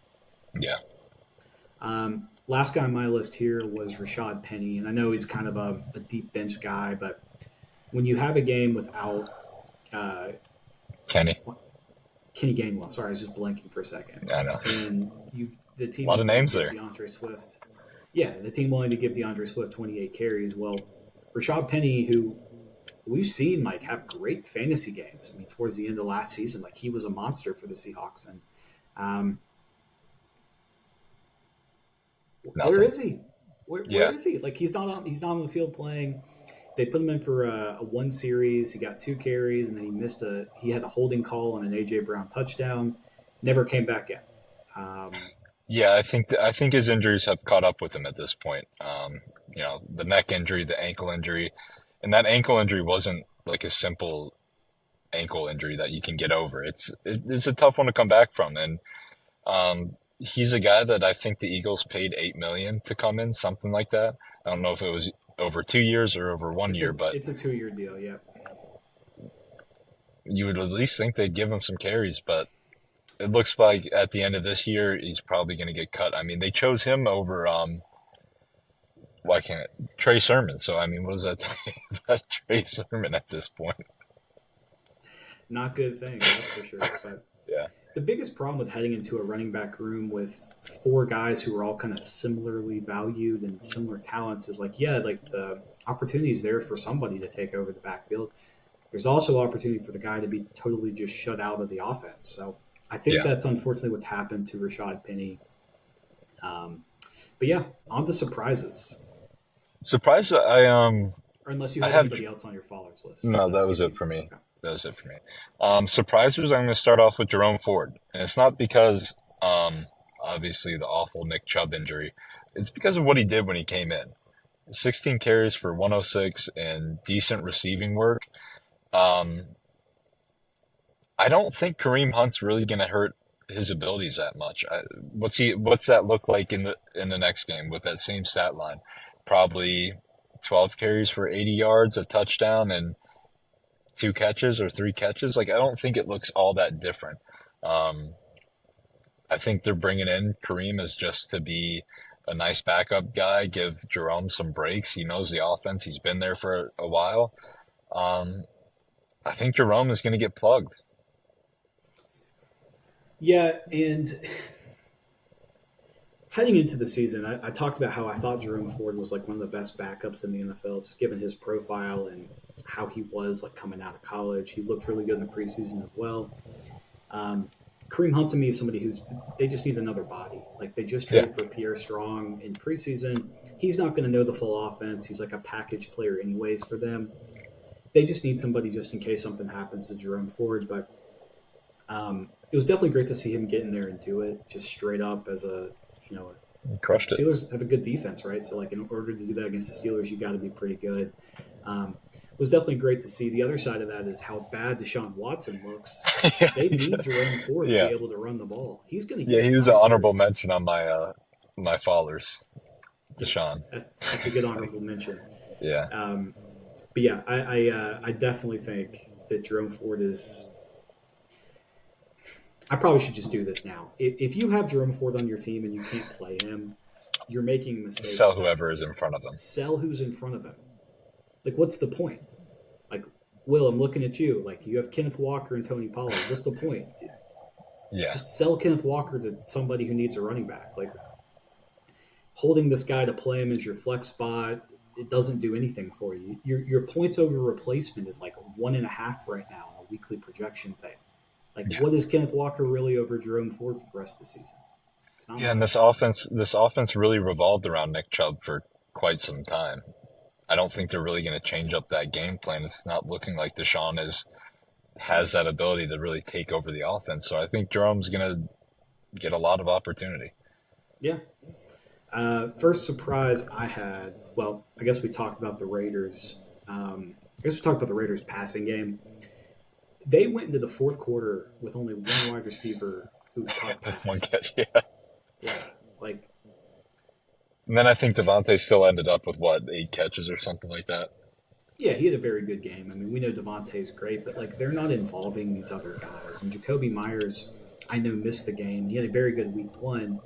yeah. Last guy on my list here was Rashad Penny, and I know he's kind of a deep bench guy, but when you have a game without uh, Kenny, Kenny Gainwell, sorry, I was just blanking for a second, I know. and the A team lot is of willing to names give there. DeAndre Swift, yeah, the team willing to give DeAndre Swift 28 carries. Well, Rashad Penny, who we've seen like have great fantasy games. I mean, towards the end of last season, like he was a monster for the Seahawks, and um, where Nothing. is he? Where Yeah. is he? Like he's not on the field playing. They put him in for a one series. He got two carries, and then he had a holding call on an AJ Brown touchdown. Never came back in. Um, Yeah, I think his injuries have caught up with him at this point. The neck injury, the ankle injury, and that ankle injury wasn't like a simple ankle injury that you can get over. It's a tough one to come back from, and he's a guy that I think the Eagles paid 8 million to come in, something like that. I don't know if it was over 2 years or over one year, but it's a 2 year deal. Yeah. you would at least think they'd give him some carries. But it looks like at the end of this year, he's probably going to get cut. I mean, they chose him over why can't Trey Sermon? So I mean, what does that tell you about Trey Sermon at this point? Not good things, that's for sure. But Yeah, the biggest problem with heading into a running back room with four guys who are all kind of similarly valued and similar talents is like, yeah, like the opportunity is there for somebody to take over the backfield. There's also opportunity for the guy to be totally just shut out of the offense. So I think yeah. that's unfortunately what's happened to Rashad Penny. But yeah, on to surprises. Surprised Or unless you I have have anybody else on your followers list. no. That was Excuse it me. for me. Okay. That was it for me. Surprisers. I'm going to start off with Jerome Ford, and it's not because obviously the awful Nick Chubb injury. It's because of what he did when he came in. 16 carries for 106 and decent receiving work. Um, I don't think Kareem Hunt's really going to hurt his abilities that much. What's that look like in the next game with that same stat line? Probably 12 carries for 80 yards, a touchdown, and two catches or three catches. Like I don't think it looks all that different. Um, I think they're bringing in Kareem as just to be a nice backup guy, give Jerome some breaks. He knows the offense. He's been there for a while. Um, I think Jerome is going to get plugged. Yeah, and heading into the season, I talked about how I thought Jerome Ford was like one of the best backups in the NFL, just given his profile and how he was like coming out of college. He looked really good in the preseason as well. Um, Kareem Hunt to me is somebody who's they just need another body. Like they just Yeah. traded for Pierre Strong in preseason. He's not going to know the full offense. He's like a package player anyways for them. They just need somebody just in case something happens to Jerome Ford. But it was definitely great to see him get in there and do it just straight up as a you know He like crushed the it. Steelers have a good defense, right? So like in order to do that against the Steelers, you got to be pretty good. It was definitely great to see. The other side of that is how bad Deshaun Watson looks. Yeah, They need Jerome Ford to be yeah, able to run the ball. He's going to yeah. get He was an time honorable carries. mention on my followers, Yeah, Deshaun. that's a good honorable mention. Yeah, Um, but yeah, I definitely think that Jerome Ford is. I probably should just do this now. If you have Jerome Ford on your team and you can't play him, you're making mistakes sell with that whoever is in decision. front of him. Sell who's in front of him. Like, what's the point? Like, Will, I'm looking at you. Like you have Kenneth Walker and Tony Pollard. What's the point? Yeah. Just sell Kenneth Walker to somebody who needs a running back. Like holding this guy to play him as your flex spot, it doesn't do anything for you. Your points over replacement is like 1.5 right now on a weekly projection thing. Like, Yeah. what is Kenneth Walker really over Jerome Ford for the rest of the season? It's not Yeah, and much. this offense really revolved around Nick Chubb for quite some time. I don't think they're really going to change up that game plan. It's not looking like Deshaun has that ability to really take over the offense. So I think Jerome's going to get a lot of opportunity. Yeah. First surprise I had. Well, I guess we talked about the Raiders. I guess we talked about the Raiders passing game. They went into the fourth quarter with only one wide receiver who caught a With one pass. catch, yeah. Yeah, like And then I think Devontae still ended up with what, 8 catches or something like that. yeah, he had a very good game. I mean, we know Devontae's great, but like they're not involving these other guys. And Jacoby Myers, I know missed the game. He had a very good week one,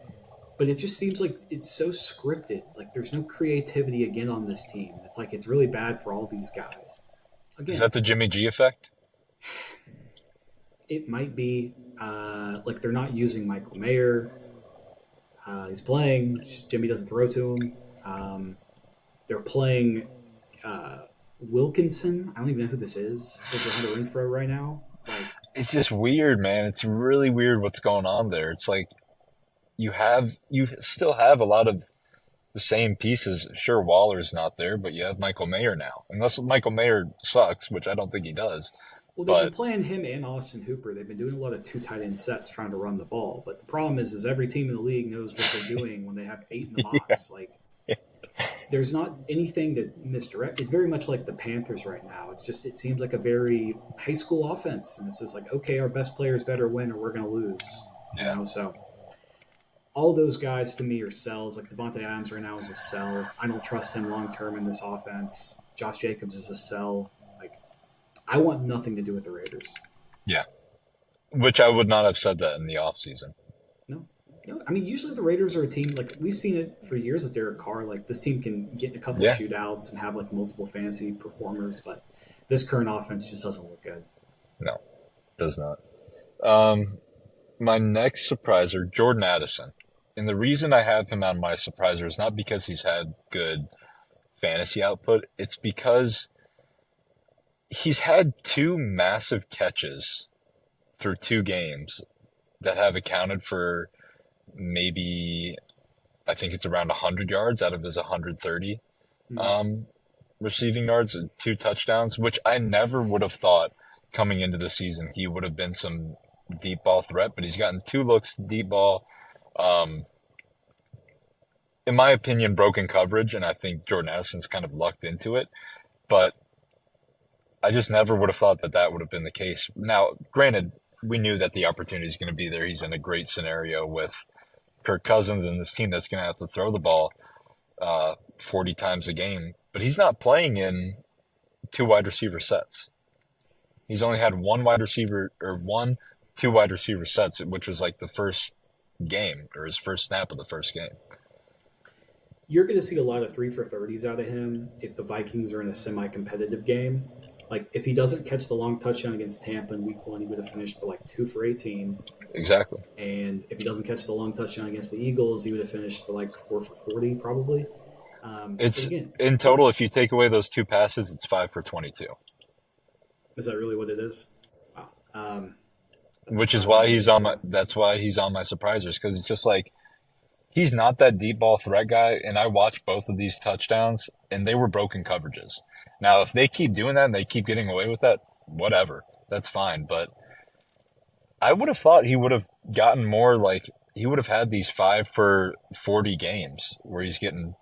but it just seems like it's so scripted. Like there's no creativity again on this team. It's like it's really bad for all these guys. Is Again, that the Jimmy G effect? it might be like they're not using Michael Mayer. He's playing. Jimmy doesn't throw to him. They're playing Wilkinson. I don't even know who this is. Over Hunter Renfro right now. Like, It's just weird, man. It's really weird what's going on there. It's like you still have a lot of the same pieces. Sure, Waller's not there, but you have Michael Mayer now. Unless Michael Mayer sucks, which I don't think he does. well, they've been But playing him and Austin Hooper. They've been doing a lot of two tight end sets trying to run the ball. But the problem is every team in the league knows what they're doing when they have eight in the yeah, box. Like, there's not anything to misdirect. It's very much like the Panthers right now. It's just it seems like a very high school offense, and it's just like okay, our best players better win or we're going to lose. You yeah, know, so all those guys to me are sells. Like Devontae Adams right now is a sell. I don't trust him long term in this offense. Josh Jacobs is a sell. Like I want nothing to do with the Raiders. yeah. Which I would not have said that in the offseason. No. No, I mean, usually the Raiders are a team like we've seen it for years with Derek Carr. Like this team can get in a couple Yeah, shootouts and have like multiple fantasy performers, but this current offense just doesn't look good. no, does not. Um, my next surpriser, Jordan Addison. And the reason I have him on my surpriser is not because he's had good fantasy output. It's because he's had 2 massive catches through 2 games that have accounted for maybe, I think it's around 100 yards out of his 130 Mhm. um, receiving yards, and 2 touchdowns, which I never would have thought coming into the season he would have been some deep ball threat, but he's gotten 2 looks deep ball. Um, in my opinion, broken coverage, and I think Jordan Addison's kind of lucked into it. But I just never would have thought that that would have been the case. Now, granted, we knew that the opportunity is going to be there. He's in a great scenario with Kirk Cousins and this team that's going to have to throw the ball 40 times a game. But he's not playing in 2 wide receiver sets. He's only had one wide receiver or 2 wide receiver sets, which was like the first game or his first snap of the first game. You're going to see a lot of 3 for 30s out of him if the Vikings are in a semi-competitive game. Like if he doesn't catch the long touchdown against Tampa in Week 1, he would have finished for like 2 for 18. Exactly. And if he doesn't catch the long touchdown against the Eagles, he would have finished for like 4 for 40 probably. But It's again, in total, if you take away those 2 passes, it's 5 for 22, is that really what it is? Wow. That which is surprises why me he's even on my, more. that's why he's on my surprisers. Cause it's just like, he's not that deep ball threat guy. And I watched both of these touchdowns and they were broken coverages. Now, if they keep doing that and they keep getting away with that, whatever, that's fine. But I would have thought he would have gotten more like he would have had these 5 for 40 games where he's getting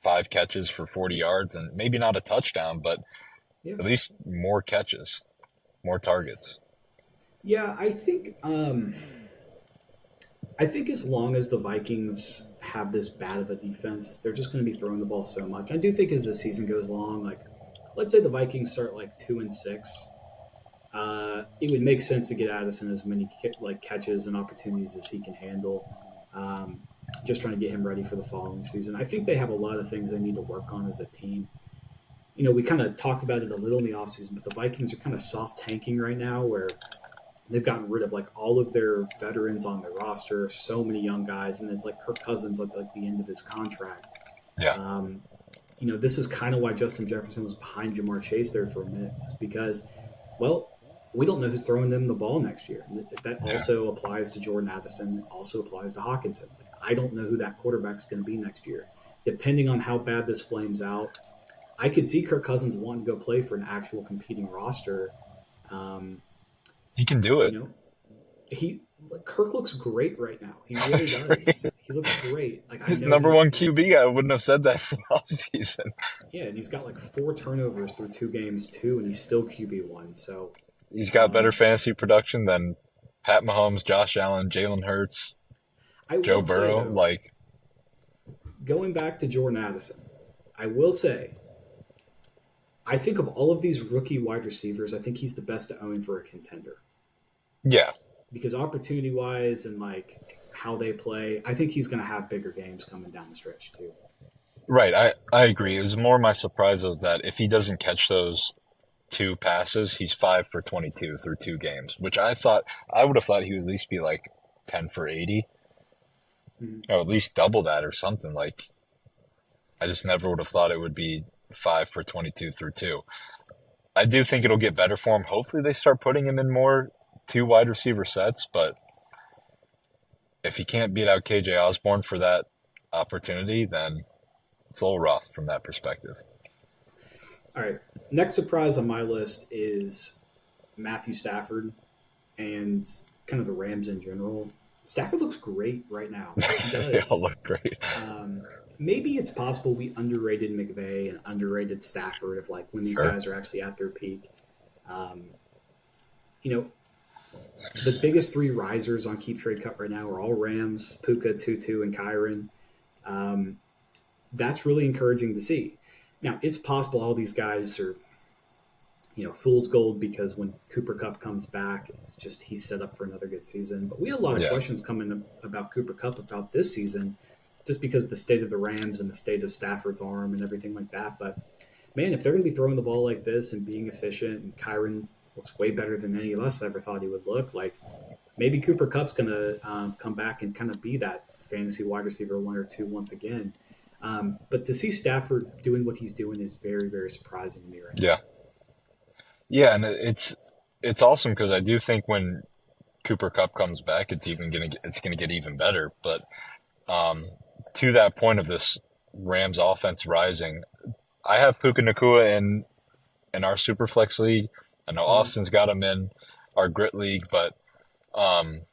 5 catches for 40 yards and maybe not a touchdown, but Yeah. at least more catches, more targets. Yeah, I think as long as the Vikings have this bad of a defense, they're just going to be throwing the ball so much. I do think as the season goes along, like let's say the Vikings start like 2-6, it would make sense to get Addison as many like catches and opportunities as he can handle. Um, just trying to get him ready for the following season. I think they have a lot of things they need to work on as a team. we kind of talked about it a little in the offseason, but the Vikings are kind of soft tanking right now where they've gotten rid of like all of their veterans on their roster, so many young guys, and it's like Kirk Cousins at like the end of his contract. Yeah. Um, this is kind of why Justin Jefferson was behind Jamar Chase there for a minute, is because, well, we don't know who's throwing them the ball next year. That Yeah. also applies to Jordan Addison. It also applies to Hawkinson. Like, I don't know who that quarterback's going to be next year. Depending on how bad this flames out, I could see Kirk Cousins wanting to go play for an actual competing roster. Um, He can do you it. know, he Kirk looks great right now. He really does. He looks great. Like I His know number he's one QB, I wouldn't have said that in the offseason. yeah, and he's got like 4 turnovers through 2 games too, and he's still QB1. So He's got better um, fantasy production than Pat Mahomes, Josh Allen, Jalen Hurts, I Joe will say Burrow. though, Like, going back to Jordan Addison, I will say I think of all of these rookie wide receivers, I think he's the best to own for a contender yeah, because opportunity wise and like how they play, I think he's going to have bigger games coming down the stretch too. right. I agree. It was more my surprise of that if he doesn't catch those two passes, he's 5 for 22 through 2 games, which I would have thought he would at least be like 10 for 80 Mhm. or at least double that or something. Like, I just never would have thought it would be 5 for 22 through two. I do think it'll get better for him. Hopefully, they start putting him in more two wide receiver sets, but if he can't beat out KJ Osborne for that opportunity, then it's a little rough from that perspective. All right, next surprise on my list is Matthew Stafford and kind of the Rams in general. Stafford looks great right now. He They all does. look great. Um, Maybe it's possible we underrated McVay and underrated Stafford of like when these Sure. guys are actually at their peak. Um, you know, the biggest 3 risers on Keep Trade Cut right now are all Rams, Puka, Tutu, and Kyron. Um, that's really encouraging to see. Now, it's possible all these guys are, fool's gold because when Cooper Cup comes back, it's just he's set up for another good season. But we had a lot of Yeah. questions coming about Cooper Cup about this season, just because of the state of the Rams and the state of Stafford's arm and everything like that. But man, if they're going to be throwing the ball like this and being efficient, and Kyron looks way better than any of us ever thought he would look, like maybe Cooper Cup's going to come back and kind of be that fantasy wide receiver 1 or 2 once again. But to see Stafford doing what he's doing is very, very surprising to me right now. Yeah. Yeah, and it's awesome because I do think when Cooper Cup comes back, it's gonna get even better. But um, to that point of this Rams offense rising, I have Puka Nakua in our Superflex league. I know Mhm. Austin's got him in our Grit league, but um,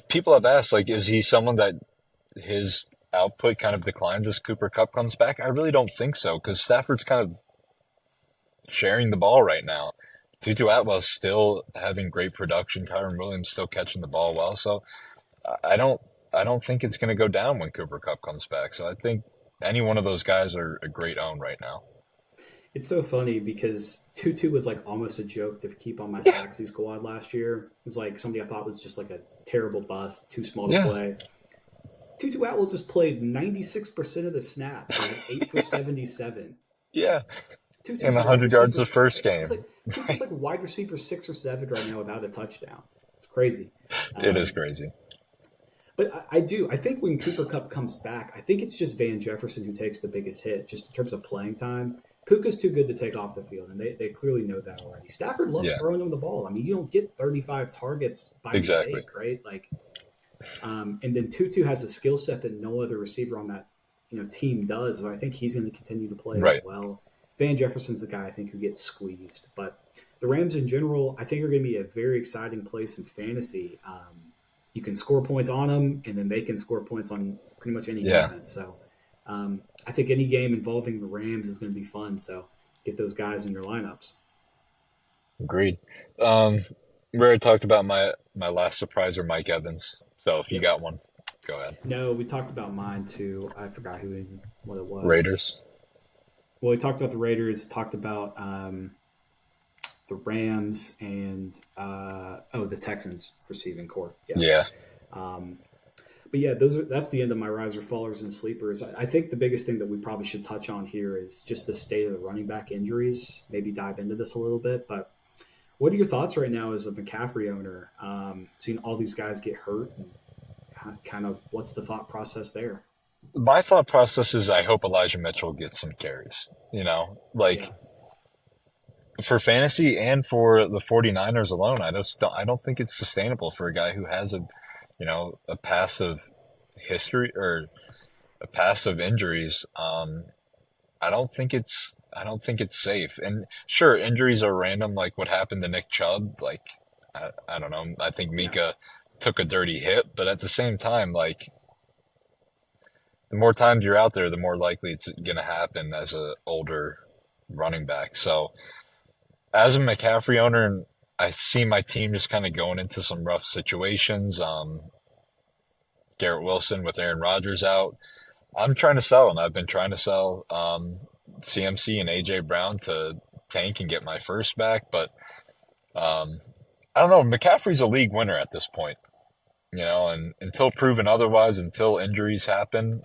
people have asked like, is he someone that his output kind of declines as Cooper Cup comes back? I really don't think so because Stafford's kind of sharing the ball right now. Tutu Atwell's still having great production. Kyron Williams still catching the ball well. So I don't I don't think it's going to go down when Cooper Cup comes back. So I think any one of those guys are a great own right now. It's so funny because Tutu was like almost a joke to keep on my Yeah, taxi squad last year. It's like somebody I thought was just like a terrible bust, too small to yeah, play. Tutu Atwell just played 96% of the snaps and went 8 for 77. yeah. And Tutu's wide 100 yards receiver. the first He's game. like Tutu's like wide receiver 6 or 7 right now without a touchdown. It's crazy. It is Um, crazy. but I do. I think when Cooper Cup comes back, I think it's just Van Jefferson who takes the biggest hit, just in terms of playing time. Puka's too good to take off the field, and they clearly know that already. Stafford loves Yeah, throwing him the ball. I mean, you don't get 35 targets by exactly. mistake, right? Like, and then Tutu has a skill set that no other receiver on that team does. But I think he's going to continue to play as Right. well. Van Jefferson's the guy I think who gets squeezed, but the Rams in general, I think are going to be a very exciting place in fantasy. You can score points on them, and then they can score points on pretty much any Yeah, defense. So I think any game involving the Rams is going to be fun. So get those guys in your lineups. agreed. Um, we already talked about my last surpriser, Mike Evans. So if you Yep. got one, go ahead. No, we talked about mine too. I forgot what it was. Raiders. Well, we talked about the Raiders, talked about the Rams, and the Texans receiving court. Yeah. Yeah, Um, But yeah, that's the end of my riser fallers and sleepers. I think the biggest thing that we probably should touch on here is just the state of the running back injuries. Maybe dive into this a little bit, but what are your thoughts right now as a McCaffrey owner? Seeing all these guys get hurt, and kind of what's the thought process there? My thought process is I hope Elijah Mitchell gets some carries. Yeah, For fantasy and for the 49ers alone, I don't think it's sustainable for a guy who has a past of history or a past of injuries. I don't think it's safe. And sure, injuries are random, like what happened to Nick Chubb. I don't know. I think yeah, Mika took a dirty hit, but at the same time, like the more times you're out there, the more likely it's going to happen as a older running back. So as a McCaffrey owner, I see my team just kind of going into some rough situations. Garrett Wilson with Aaron Rodgers out. I'm trying to sell, and I've been trying to sell CMC and AJ Brown to tank and get my first back. But um, I don't know. McCaffrey's a league winner at this point, and until proven otherwise, until injuries happen,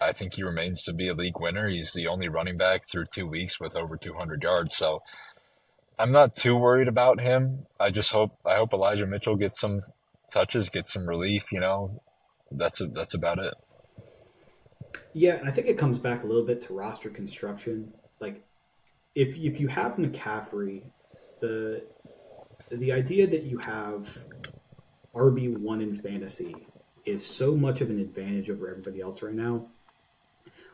I think he remains to be a league winner. He's the only running back through 2 weeks with over 200 yards. So I'm not too worried about him. I hope Elijah Mitchell gets some touches, gets some relief. That's about it. yeah. I think it comes back a little bit to roster construction. Like if you have McCaffrey, the the idea that you have RB1 in fantasy is so much of an advantage over everybody else right now.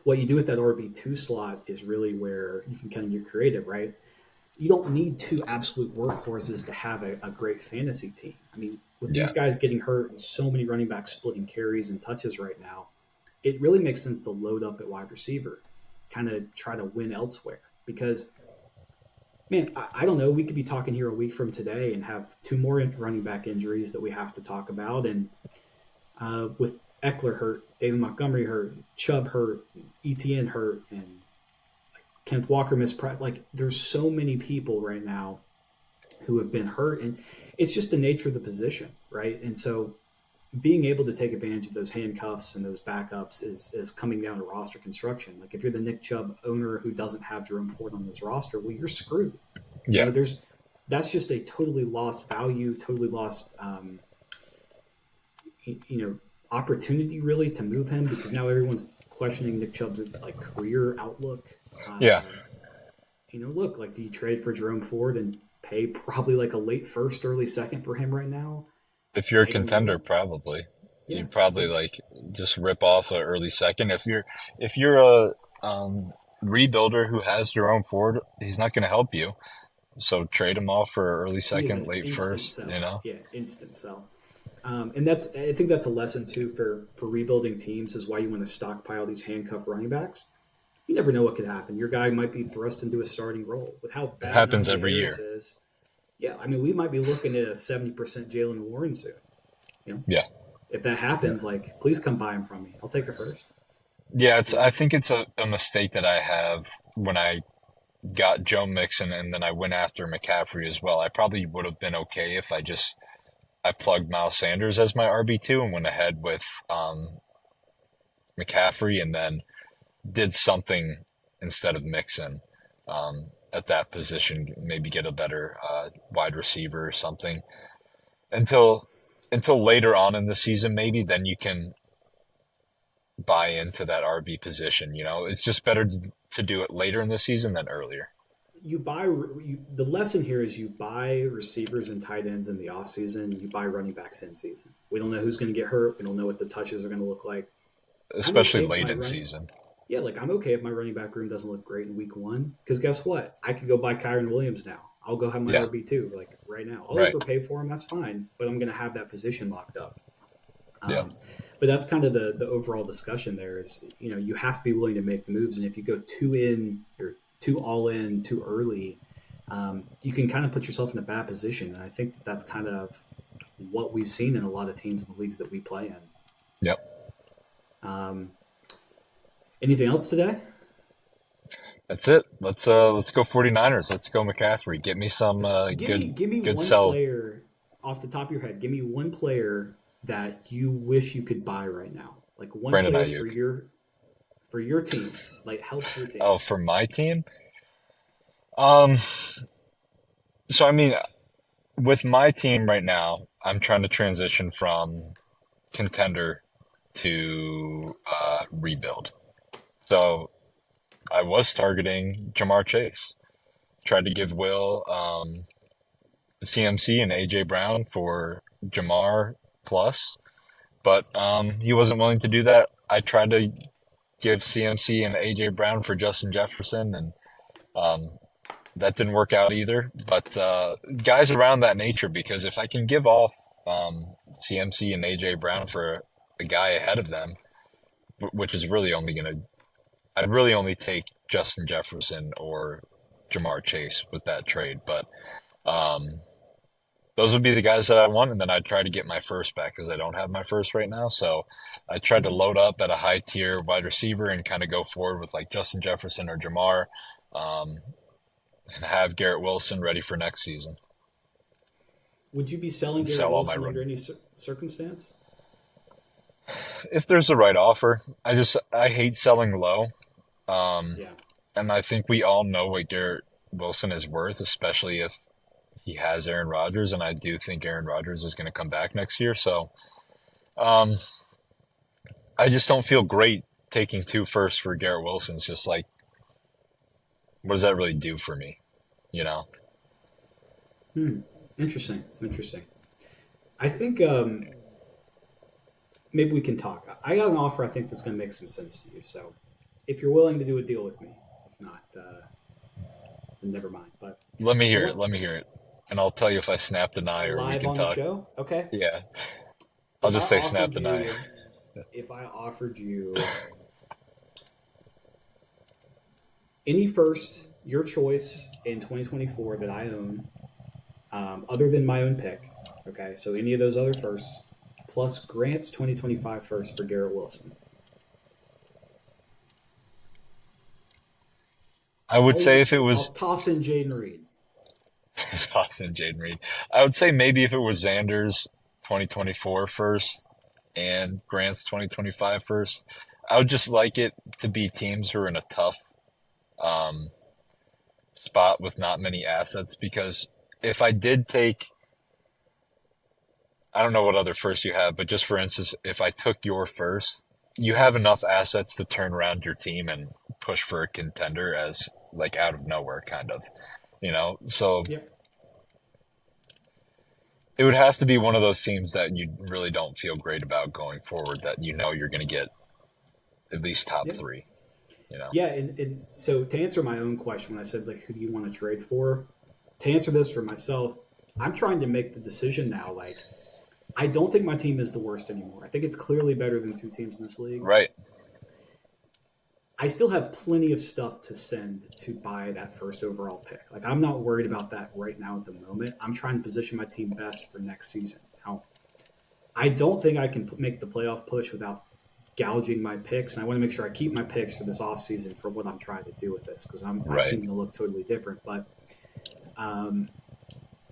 What you do with that RB2 slot is really where you can kind of get creative, right? You don't need two absolute workhorses to have a great fantasy team. I mean, with these Yeah. guys getting hurt and so many running backs splitting carries and touches right now, it really makes sense to load up at wide receiver, kind of try to win elsewhere. Because, man, I don't know. We could be talking here a week from today and have two more running back injuries that we have to talk about. And with Eckler hurt, David Montgomery hurt, Chubb hurt, ETN hurt, and Kenneth Walker missed. Like, there's so many people right now who have been hurt, and it's just the nature of the position, right? And so, being able to take advantage of those handcuffs and those backups is coming down to roster construction. Like, if you're the Nick Chubb owner who doesn't have Jerome Ford on his roster, well, you're screwed. Yeah. There's that's just a totally lost value, totally lost you know opportunity really to move him, because now everyone's questioning Nick Chubb's like career outlook. Yeah. Look, like, do you trade for Jerome Ford and pay probably like a late first, early second for him right now? If you're a I don't contender, know. probably. Yeah, You'd probably like, like just rip off an early second. If you're a rebuilder who has Jerome Ford, he's not going to help you. So trade him off for early he is second, an late instant first. sell. Yeah, instant sell. And I think that's a lesson too for rebuilding teams, is why you want to stockpile these handcuff running backs. You never know what could happen. Your guy might be thrust into a starting role. With how It bad happens Najee every Harris year. is, yeah, I mean, we might be looking at a 70% Jalen Warren soon. You know, Yeah. if that Yeah. happens, like, please come buy him from me. I'll take a first. Yeah, You I know, think it's a mistake that I have when I got Joe Mixon and then I went after McCaffrey as well. I probably would have been okay if I plugged Miles Sanders as my RB2 and went ahead with McCaffrey and then did something instead of Mixon at that position, maybe get a better wide receiver or something until later on in the season. Maybe then you can buy into that RB position. It's just better to do it later in the season than earlier. the lesson here is you buy receivers and tight ends in the offseason. You buy running backs in season. We don't know who's going to get hurt. We don't know what the touches are going to look like. I'm Especially okay if late my in running season. Yeah, like, I'm okay if my running back room doesn't look great in week one, because guess what? I could go buy Kyron Williams now. I'll go have my Yeah, RB2 like right now. I'll right. overpay for him. That's fine, but I'm going to have that position locked up. Yeah, Um, but that's kind of the overall discussion there. Is, you have to be willing to make the moves, and if you go too in or too all in too early, you can kind of put yourself in a bad position. And I think that's kind of what we've seen in a lot of teams in the leagues that we play in. yep. Um, Anything else today? That's it. Let's go 49ers. Let's go McCaffrey. Get me some Give me good one sell. player off the top of your head. Give me one player that you wish you could buy right now? Like one Brandon player Ayuk. for your team, like helps your team. Oh, for my team? Um, so I mean, with my team right now, I'm trying to transition from contender to rebuild. So I was targeting Jamar Chase. Tried to give Will CMC and AJ Brown for Jamar plus, but he wasn't willing to do that. I tried to give CMC and AJ Brown for Justin Jefferson, and um, that didn't work out either. But guys around that nature, because if I can give off CMC and AJ Brown for a guy ahead of them, which is really only going to, I'd really only take Justin Jefferson or Jamar Chase with that trade. But um, those would be the guys that I want, and then I'd try to get my first back because I don't have my first right now. So I tried to Mhm. load up at a high tier wide receiver and kind of go forward with like Justin Jefferson or Jamar, um, and have Garrett Wilson ready for next season Would you be selling and Garrett sell all my Wilson under rookie. any circumstance? If there's the right offer, I hate selling low, um, Yeah. and I think we all know what Garrett Wilson is worth, especially if he has Aaron Rodgers, and I do think Aaron Rodgers is going to come back next year. So um, I just don't feel great taking two firsts for Garrett Wilson. It's just like, what does that really do for me? You know? Hmm. Interesting. Interesting. I think maybe we can talk. I got an offer I think that's going to make some sense to you. So if you're willing to do a deal with me, if not, then never mind. But Let me I hear it. want Let me hear it. And I'll tell you if I snap the eye or we live can on the talk. show. Okay. Yeah. I'll If I just say snap offered the eye. you, if I offered you any first, your choice in 2024 that I own, other than my own pick. Okay, so any of those other firsts, plus Grant's 2025 first for Garrett Wilson. I would say if it I'll was toss in Jaden Reed. Austin Jaden Reed, I would say maybe if it was Xander's 2024 first and Grant's 2025 first, I would just like it to be teams who are in a tough um, spot with not many assets because if I did take, I don't know what other first you have, but just for instance, if I took your first, you have enough assets to turn around your team and push for a contender as like out of nowhere kind of, you know? So Yep. it would have to be one of those teams that you really don't feel great about going forward that you know you're going to get at least top Yep. three, you know? Yeah, and so to answer my own question, when I said like, who do you want to trade for? To answer this for myself, I'm trying to make the decision now. Like, I don't think my team is the worst anymore. I think it's clearly better than two teams in this league. Right. I still have plenty of stuff to send to buy that first overall pick. Like, I'm not worried about that right now at the moment. I'm trying to position my team best for next season. Now, I don't think I can make the playoff push without gouging my picks, and I want to make sure I keep my picks for this offseason for what I'm trying to do with this because my Right. team going to look totally different. But um,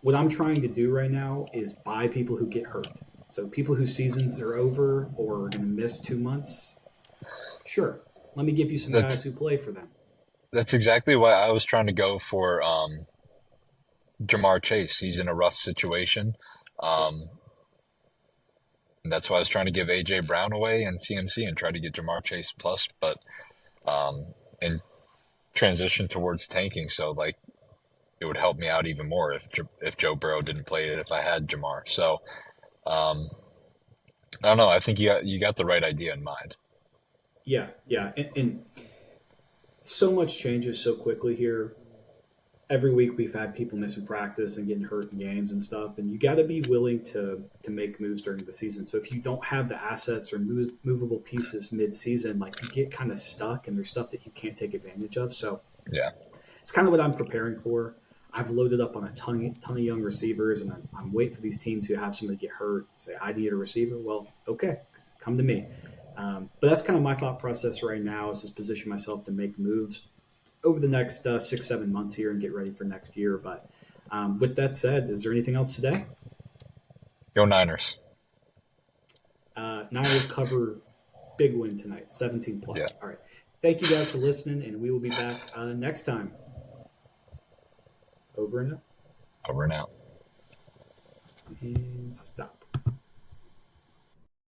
what I'm trying to do right now is buy people who get hurt. So people whose seasons are over or are going to miss 2 months. Sure, let me give you some guys That's who play for them. that's exactly why I was trying to go for Jamar Chase. He's in a rough situation. Yep. Um, and that's why I was trying to give AJ Brown away and CMC and try to get Jamar Chase plus, but um, in transition towards tanking. So like it would help me out even more if Joe Burrow didn't play it if I had Jamar. So um, I don't know. I think you got the right idea in mind. Yeah, yeah, and so much changes so quickly here. Every week we've had people missing practice and getting hurt in games and stuff, and you got to be willing to make moves during the season. So if you don't have the assets or movable pieces mid-season, like you get kind of stuck, and there's stuff that you can't take advantage of. So Yeah. it's kind of what I'm preparing for. I've loaded up on a ton of young receivers, and I'm waiting for these teams who have somebody get hurt. Say, I need a receiver. Well, okay, come to me. But that's kind of my thought process right now is just position myself to make moves over the next 6 7 months here and get ready for next year. But with that said, is there anything else today? Go Niners. Niners cover, big win tonight, 17 Yeah, plus. All right. Thank you guys for listening, and we will be back next time. Over and out. over and out. And stop.